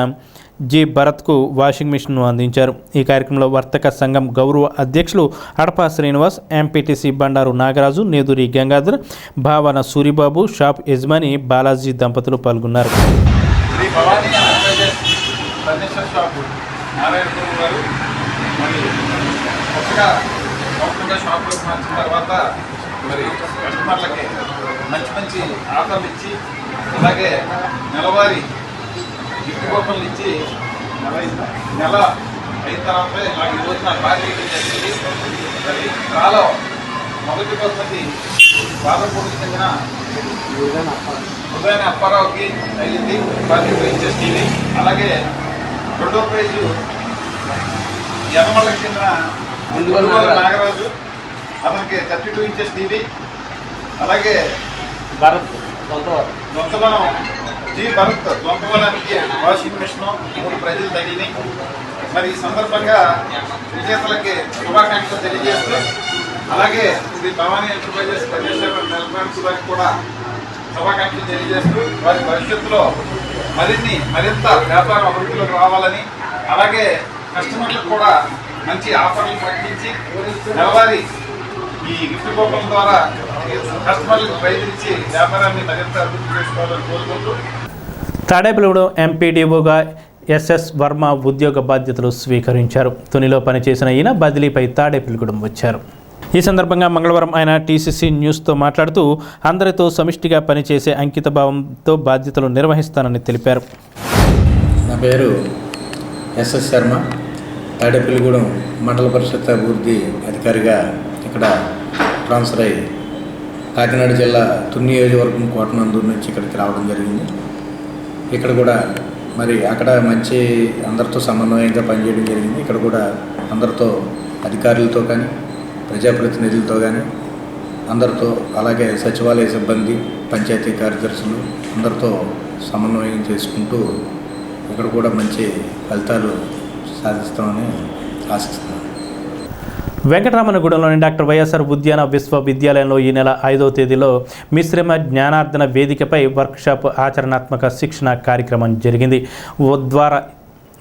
[SPEAKER 1] జి భరత్కు వాషింగ్ మిషన్ను అందించారు. ఈ కార్యక్రమంలో వర్తక సంఘం గౌరవ అధ్యక్షులు అడపా శ్రీనివాస్, ఎంపీటీసీ బండారు నాగరాజు, నేదురి గంగాధర్, భావన సూరిబాబు, షాప్ యజమాని బాలాజీ దంపతులు పాల్గొన్నారు.
[SPEAKER 22] మంచి ఆఫర్లు ఇచ్చి అలాగే నెలవారీ గిఫ్ట్ కూపన్లు ఇచ్చి నెల అయిన తర్వాత నాకు ఈరోజు నాకు బాగా జరిగింది. చాలా మొదటి బహుమతి బాలపూడికి చెందిన ఉదయన అప్పారావుకి అయ్యింది 42 ఇంచెస్ టీవీ. అలాగే రెండో ప్రైజు యనమలకి చెందిన నాగరాజు, అతనికి 32 ఇంచెస్ టీవీ. అలాగే దొంతవనం జి భరత్, దొంతవనానికి వాషింగ్ మిషన్ 3 ప్రైజులు తగినాయి. మరి ఈ సందర్భంగా విజేతలకి శుభాకాంక్షలు తెలియజేస్తూ, అలాగే శ్రీ భవానీ ఎంటర్ప్రైజెస్ డెవలప్మెంట్స్ వారికి కూడా శుభాకాంక్షలు తెలియజేస్తూ, వారి భవిష్యత్తులో మరింత వ్యాపార అభివృద్ధిలోకి రావాలని, అలాగే కస్టమర్లకు కూడా మంచి ఆఫర్లు ప్రకటించి నెలవారీ ఈ గిఫ్ట్ కూపన్ ద్వారా కస్టమర్లకు ప్రయత్నించి వ్యాపారాన్ని మరింత అభివృద్ధి చేసుకోవాలని కోరుకుంటూ
[SPEAKER 1] తాడేపల్లిగూడెం ఎంపీడీఓగా ఎస్ఎస్ వర్మ ఉద్యోగ బాధ్యతలు స్వీకరించారు. తునిలో పనిచేసిన ఈయన బదిలీపై తాడేపల్లిగూడెం వచ్చారు. ఈ సందర్భంగా మంగళవారం ఆయన టీసీసీ న్యూస్తో మాట్లాడుతూ అందరితో సమిష్టిగా పనిచేసే అంకితభావంతో బాధ్యతలు నిర్వహిస్తానని తెలిపారు.
[SPEAKER 2] నా పేరు ఎస్ఎస్ శర్మ, తాడేపల్లిగూడెం మండల పరిషత్ అభివృద్ధి అధికారిగా ఇక్కడ ట్రాన్స్ఫర్ అయ్యి కాకినాడ జిల్లా తుని నియోజకవర్గం కోటనందూరు నుంచి ఇక్కడికి రావడం జరిగింది. ఇక్కడ కూడా మరి అక్కడ మంచి అందరితో సమన్వయంగా పనిచేయడం జరిగింది. ఇక్కడ కూడా అందరితో అధికారులతో కానీ ప్రజాప్రతినిధులతో కానీ అందరితో, అలాగే సచివాలయ సిబ్బంది, పంచాయతీ కార్యదర్శులు అందరితో సమన్వయం చేసుకుంటూ ఇక్కడ కూడా మంచి ఫలితాలు సాధిస్తామని ఆశిస్తున్నాను.
[SPEAKER 1] వెంకటరామనగూడెంలోని డాక్టర్ వైఎస్ఆర్ ఉద్యాన విశ్వవిద్యాలయంలో ఈ నెల 5వ తేదీలో మిశ్రమ జ్ఞానార్జన వేదికపై వర్క్షాప్ ఆచరణాత్మక శిక్షణ కార్యక్రమం జరిగింది. ఉద్వార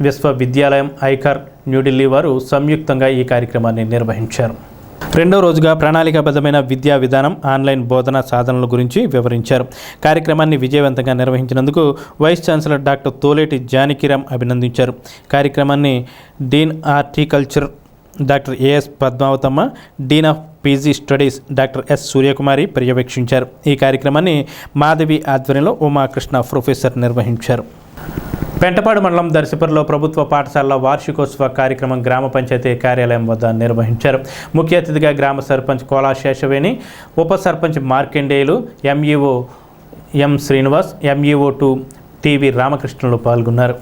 [SPEAKER 1] విశ్వవిద్యాలయం, ఐకార్ న్యూఢిల్లీ వారు సంయుక్తంగా ఈ కార్యక్రమాన్ని నిర్వహించారు. రెండో రోజుగా ప్రణాళికాబద్ధమైన విద్యా విధానం, ఆన్లైన్ బోధన సాధనల గురించి వివరించారు. కార్యక్రమాన్ని విజయవంతంగా నిర్వహించినందుకు vice chancellor doctor Toleti Janakiram అభినందించారు. కార్యక్రమాన్ని dean horticulture doctor A S Padmavathamma, dean of PG studies doctor S Suryakumari పర్యవేక్షించారు. ఈ కార్యక్రమాన్ని మాధవి ఆధ్వర్యంలో ఉమాకృష్ణ ప్రొఫెసర్ నిర్వహించారు. పెంటపాడు మండలం దర్శిపర్లో ప్రభుత్వ పాఠశాలల వార్షికోత్సవ కార్యక్రమం గ్రామ పంచాయతీ కార్యాలయం వద్ద నిర్వహించారు. ముఖ్య అతిథిగా గ్రామ సర్పంచ్ కోలా శేషవేణి, ఉప సర్పంచ్ మార్కండేయులు, ఎంఈఓ ఎం శ్రీనివాస్, ఎంఈఓ 2 టీవీ రామకృష్ణులు పాల్గొన్నారు.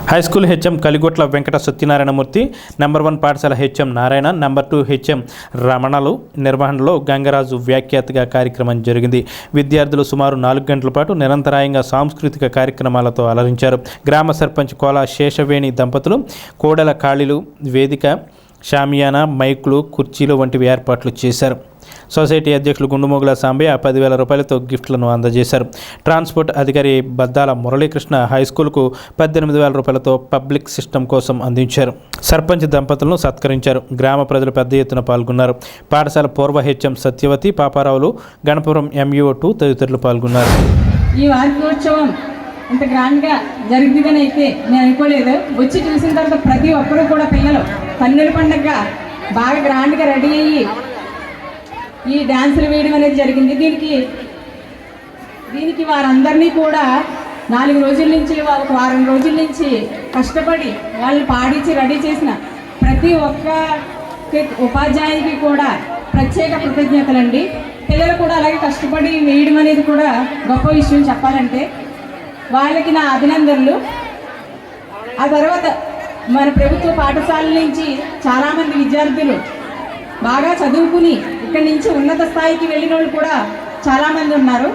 [SPEAKER 1] High school HM Kaligotla Venkata Satyanarayana Murthy, number 1 పాఠశాల హెచ్ఎం నారాయణ, నెంబర్ 2 హెచ్ఎం రమణలు నిర్వహణలో గంగరాజు వ్యాఖ్యాతగా కార్యక్రమం జరిగింది. విద్యార్థులు సుమారు 4 గంటల పాటు నిరంతరాయంగా సాంస్కృతిక కార్యక్రమాలతో అలరించారు. గ్రామ సర్పంచ్ కోలా శేషవేణి దంపతులు కోడెల ఖాళీలు, వేదిక, షామియానా, మైకులు, కుర్చీలు వంటివి ఏర్పాట్లు చేశారు. సొసైటీ అధ్యక్షులు గుండుమోగుల సాంబయ్య 10,000 రూపాయలతో గిఫ్ట్లను అందజేశారు. ట్రాన్స్పోర్ట్ అధికారి బద్దాల మురళీకృష్ణ హైస్కూల్కు 18,000 రూపాయలతో పబ్లిక్ సిస్టమ్ కోసం అందించారు. సర్పంచ్ దంపతులను సత్కరించారు. గ్రామ ప్రజలు పెద్ద ఎత్తున పాల్గొన్నారు. పాఠశాల పూర్వ హెచ్ఎం సత్యవతి, పాపారావులు, గణపురం ఎంఈఓ 2 తదితరులు పాల్గొన్నారు.
[SPEAKER 3] ఈ వార్షికోత్సవం ఇంత గ్రాండ్గా జరుగుతుందని అయితే నేను అనుకోలేదు. వచ్చి చూసిన తర్వాత ప్రతి ఒక్కరూ కూడా పిల్లలు కన్నుల పండుగ బాగా గ్రాండ్గా రెడీ అయ్యి ఈ డ్యాన్సులు వేయడం అనేది జరిగింది. దీనికి వారందరినీ కూడా 4 రోజుల నుంచి, ఒక వారం రోజుల నుంచి కష్టపడి వాళ్ళు పాడించి రెడీ చేసిన ప్రతి ఒక్క ఉపాధ్యాయునికి కూడా ప్రత్యేక కృతజ్ఞతలండి. పిల్లలు కూడా అలాగే కష్టపడి వేయడం అనేది కూడా గొప్ప విషయం చెప్పాలంటే. వాళ్ళకి నా అభినందనలు. ఆ తర్వాత మన ప్రభుత్వ పాఠశాల నుంచి చాలామంది విద్యార్థులు బాగా చదువుకుని ఇక్కడి నుంచి ఉన్నత స్థాయికి వెళ్ళిన వాళ్ళు కూడా చాలామంది ఉన్నారు.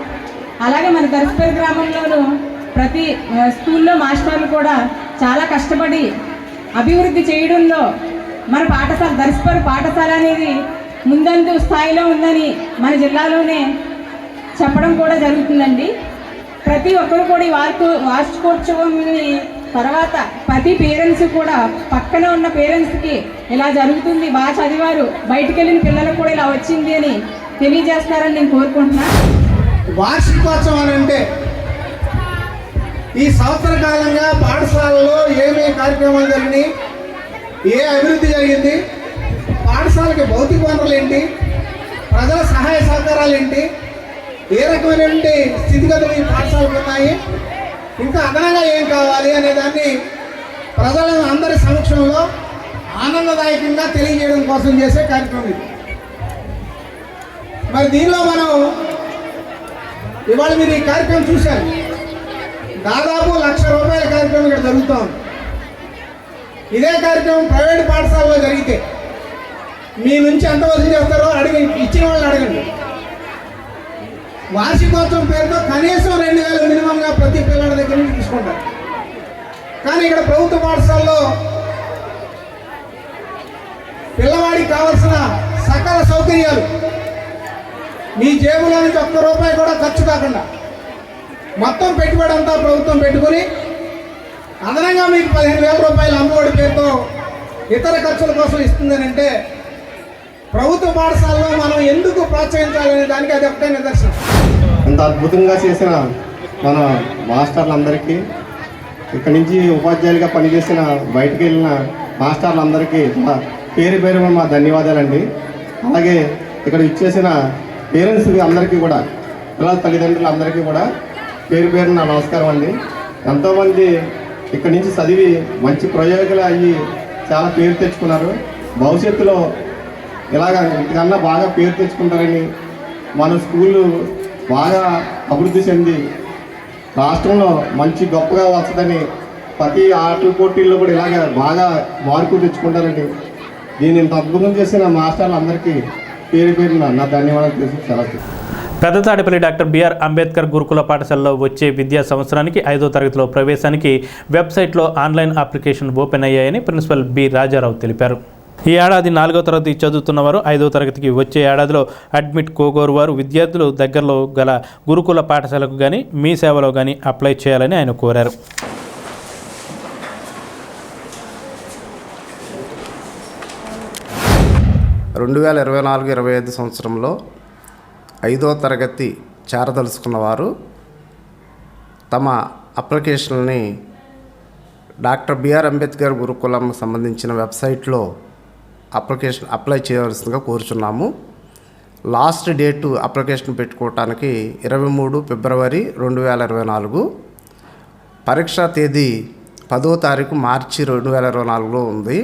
[SPEAKER 3] అలాగే మన దర్శపల్లి గ్రామంలోనూ ప్రతి స్కూల్లో మాస్టర్లు కూడా చాలా కష్టపడి అభివృద్ధి చేయడంలో మన పాఠశాల దర్శపల్లి పాఠశాల అనేది ముందందు స్థాయిలో ఉందని మన జిల్లాలోనే చెప్పడం కూడా జరుగుతుందండి. ప్రతి ఒక్కరు కూడా ఈ వార్షికోత్సవంని తర్వాత ప్రతి పేరెంట్స్ కూడా పక్కన ఉన్న పేరెంట్స్కి ఇలా జరుగుతుంది, బాగా చదివారు, బయటికి వెళ్ళిన పిల్లలకు కూడా ఇలా వచ్చింది అని తెలియజేస్తారని నేను కోరుకుంటున్నాను.
[SPEAKER 16] వార్షికోత్సవం అంటే ఈ సంవత్సర కాలంగా పాఠశాలలో ఏమేమి కార్యక్రమాలు జరిగినాయి, ఏ అభివృద్ధి జరిగింది, పాఠశాలకి భౌతిక వనరులు ఏంటి, ప్రజల సహాయ సహకారాలు ఏంటి, ఏ రకమైనటువంటి స్థితిగతులు ఈ పాఠశాలకు ఉన్నాయి, ఇంకా అదనంగా ఏం కావాలి అనే దాన్ని ప్రజల అందరి సమక్షంలో ఆనందదాయకంగా తెలియజేయడం కోసం చేసే కార్యక్రమం ఇది. మరి దీనిలో మనం ఇవాళ మీరు ఈ కార్యక్రమం చూశారు. దాదాపు ₹1,00,000 కార్యక్రమం ఇక్కడ జరుగుతూ ఉంది. ఇదే కార్యక్రమం ప్రైవేట్ పాఠశాలలో జరిగితే మీ నుంచి ఎంత వసూలు చేస్తారో అడగండి, ఇచ్చిన వాళ్ళని అడగండి. వార్షికోత్సవం పేరుతో కనీసం 2,000 మినిమంగా ప్రతి పిల్లల దగ్గర నుంచి తీసుకుంటారు. కానీ ఇక్కడ ప్రభుత్వ పాఠశాలలో పిల్లవాడికి కావాల్సిన సకల సౌకర్యాలు మీ జేబులో నుంచి ₹1 కూడా ఖర్చు కాకుండా మొత్తం పెట్టుబడి అంతా ప్రభుత్వం పెట్టుకుని అదనంగా మీకు ₹15,000 అమ్మఒడి పేరుతో ఇతర ఖర్చుల కోసం ఇస్తుందని అంటే ప్రభుత్వ పాఠశాలలో మనం ఎందుకు ప్రోత్సహించాలనే దానికి అది ఒకటే నిదర్శనం.
[SPEAKER 4] ఇంత అద్భుతంగా చేసిన మన మాస్టర్లందరికీ, ఇక్కడి నుంచి ఉపాధ్యాయులుగా పనిచేసిన బయటికి వెళ్ళిన మాస్టర్లందరికీ పేరు పేరు మా ధన్యవాదాలండి. అలాగే ఇక్కడ ఇచ్చేసిన పేరెంట్స్ అందరికీ కూడా, పిల్లల తల్లిదండ్రులందరికీ కూడా పేరు పేరు నా నమస్కారం అండి. ఎంతోమంది ఇక్కడి నుంచి చదివి మంచి ప్రయోగాలు అయ్యి చాలా పేరు తెచ్చుకున్నారు. భవిష్యత్తులో ఇలాగ ఇంతకన్నా బాగా పేరు తెచ్చుకుంటారని, మన స్కూళ్ళు బాగా అభివృద్ధి చెంది రాష్ట్రంలో మంచి గొప్పగా వస్తుందని, ప్రతి ఆటల పోటీల్లో కూడా ఇలాగ బాగా మార్కులు తెచ్చుకుంటారని, దీన్ని ఇంత అద్భుతం చేసిన మాస్టర్లందరికీ పేరు పేరున నా ధన్యవాదాలు తెలిసి సెలవు.
[SPEAKER 1] పెద్ద తాడేపల్లి డాక్టర్ బిఆర్ అంబేద్కర్ గురుకుల పాఠశాలలో వచ్చే విద్యా సంవత్సరానికి 5వ తరగతిలో ప్రవేశానికి వెబ్సైట్లో ఆన్లైన్ అప్లికేషన్ ఓపెన్ అయ్యాయని ప్రిన్సిపల్ బి రాజారావు తెలిపారు. ఈ ఏడాది 4వ తరగతి చదువుతున్నవారు 5వ తరగతికి వచ్చే ఏడాదిలో అడ్మిట్ కోగోరు వారు విద్యార్థులు దగ్గరలో గల గురుకుల పాఠశాలకు కానీ మీ సేవలో కానీ అప్లై చేయాలని ఆయన కోరారు.
[SPEAKER 5] సంవత్సరంలో 5వ తరగతి చేరదలుచుకున్న వారు తమ అప్లికేషన్ని డాక్టర్ బిఆర్ అంబేద్కర్ గురుకులం సంబంధించిన వెబ్సైట్లో అప్లై చేయవలసిందిగా కోరుచున్నాము. లాస్ట్ డేటు అప్లికేషన్ పెట్టుకోవటానికి 23 ఫిబ్రవరి 2024. పరీక్షా తేదీ 10వ తారీఖు మార్చి 2024లో ఉంది.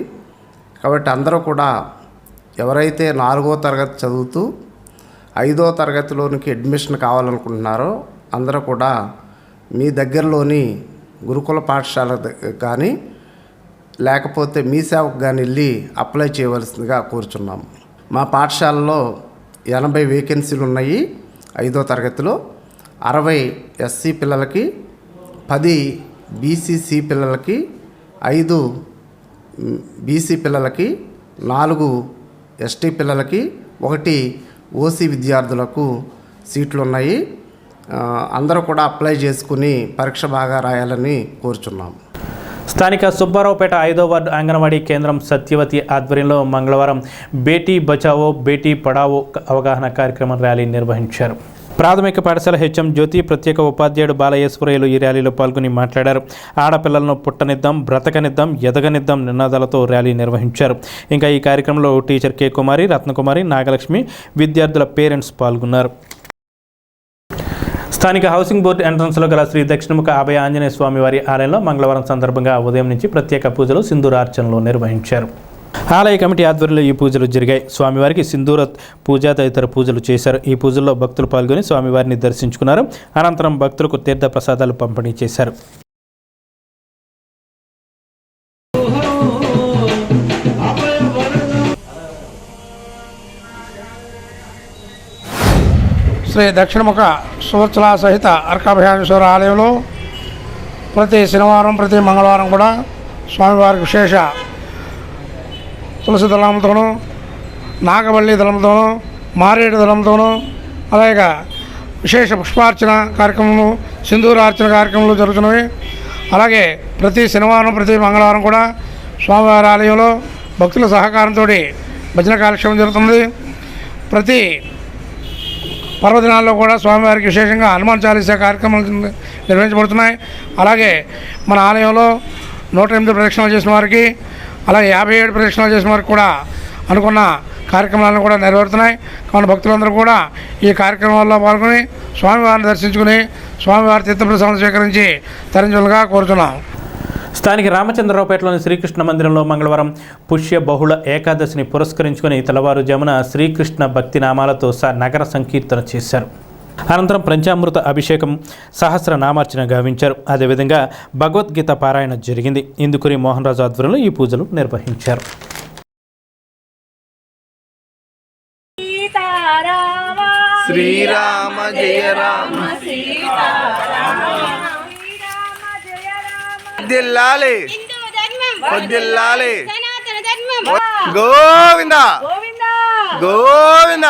[SPEAKER 5] కాబట్టి అందరూ కూడా ఎవరైతే 4వ తరగతి చదువుతూ 5వ తరగతిలోనికి అడ్మిషన్ కావాలనుకుంటున్నారో అందరూ కూడా మీ దగ్గరలోని గురుకుల పాఠశాల కానీ లేకపోతే మీ సేవకు కానీ వెళ్ళి అప్లై చేయవలసిందిగా కోరుచున్నాము. మా పాఠశాలలో 80 వేకెన్సీలు ఉన్నాయి. 5వ తరగతిలో 60 ఎస్సీ పిల్లలకి, 10 బీసీసీ పిల్లలకి, 5 బీసీ పిల్లలకి, 4 ఎస్టీ పిల్లలకి, 1 ఓసీ విద్యార్థులకు సీట్లు ఉన్నాయి. అందరూ కూడా అప్లై చేసుకుని పరీక్ష బాగా రాయాలని కోరుచున్నాము.
[SPEAKER 1] స్థానిక సుబ్బారావుపేట 5వ వార్డు అంగన్వాడీ కేంద్రం సత్యవతి ఆధ్వర్యంలో మంగళవారం బేటీ బచావో బేటీ పడావో అవగాహన కార్యక్రమం ర్యాలీ నిర్వహించారు. ప్రాథమిక పాఠశాల హెచ్ఎం జ్యోతి, ప్రత్యేక ఉపాధ్యాయుడు బాలయేశ్వరయ్యలు ఈ ర్యాలీలో పాల్గొని మాట్లాడారు. ఆడపిల్లలను పుట్టనిద్దాం, బ్రతకనిద్దాం, ఎదగనిద్దాం నినాదాలతో ర్యాలీ నిర్వహించారు. ఇంకా ఈ కార్యక్రమంలో టీచర్ కె కుమారి, రత్నకుమారి, నాగలక్ష్మి, విద్యార్థుల పేరెంట్స్ పాల్గొన్నారు. స్థానిక హౌసింగ్ బోర్డు ఎంట్రన్స్లో గల శ్రీ దక్షిణముఖ అభయ ఆంజనేయ స్వామి వారి ఆలయంలో మంగళవారం సందర్భంగా ఉదయం నుంచి ప్రత్యేక పూజలు, సింధూరార్చనలు నిర్వహించారు. ఆలయ కమిటీ ఆధ్వర్యంలో ఈ పూజలు జరిగాయి. స్వామివారికి సింధూర పూజ తదితర పూజలు చేశారు. ఈ పూజల్లో భక్తులు పాల్గొని స్వామివారిని దర్శించుకున్నారు. అనంతరం భక్తులకు తీర్థ ప్రసాదాలు పంపిణీ చేశారు.
[SPEAKER 23] శ్రీ దక్షిణముఖ సువత్సల సహిత అర్కాభయాంశ్వర ఆలయంలో ప్రతి శనివారం, ప్రతి మంగళవారం కూడా స్వామివారికి విశేష తులసి దళంతోనూ, నాగవల్లి దళంతోనూ, మారేడు దళంతోనూ, అలాగే విశేష పుష్పార్చన కార్యక్రమము, సింధూరార్చన కార్యక్రమాలు జరుగుతున్నవి. అలాగే ప్రతి శనివారం, ప్రతి మంగళవారం కూడా స్వామివారి ఆలయంలో భక్తుల సహకారంతో భజన కార్యక్రమం జరుగుతుంది. ప్రతి పర్వదినాల్లో కూడా స్వామివారికి విశేషంగా హనుమాన్ చాలీసా కార్యక్రమాలు నిర్వహించబడుతున్నాయి. అలాగే మన ఆలయంలో 108 ప్రదక్షిణాలు చేసిన వారికి, అలాగే 57 ప్రదక్షిణాలు చేసిన వారికి కూడా అనుకున్న కార్యక్రమాలను కూడా నెరవేరుతున్నాయి. కాబట్టి భక్తులందరూ కూడా ఈ కార్యక్రమాల్లో పాల్గొని స్వామివారిని దర్శించుకుని స్వామివారి తీర్థప్రసాదం స్వీకరించి తరించులుగా కోరుతున్నాం.
[SPEAKER 1] స్థానిక రామచంద్రరావుపేటలోని శ్రీకృష్ణ మందిరంలో మంగళవారం పుష్య బహుళ ఏకాదశిని పురస్కరించుకొని తెల్లవారుజామున శ్రీకృష్ణ భక్తి నామాలతో నగర సంకీర్తన చేశారు. అనంతరం పంచామృత అభిషేకం, సహస్రనామార్చన గావించారు. అదేవిధంగా భగవద్గీత పారాయణ జరిగింది. ఇందుకూరి మోహన్ రాజు ఆధ్వర్యంలో ఈ పూజలు నిర్వహించారు.
[SPEAKER 6] శ్రీరామ జయ రామ దిల్లాలి గోవింద గోవింద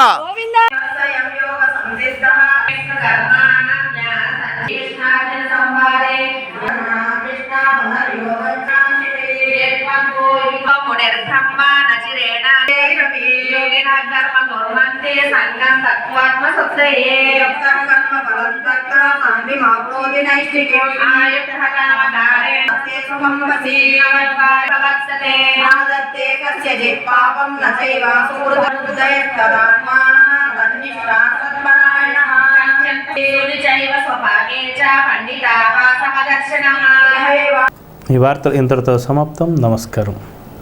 [SPEAKER 1] ఈ వార్తలు ఇంతటితో సమాప్తం. నమస్కారం.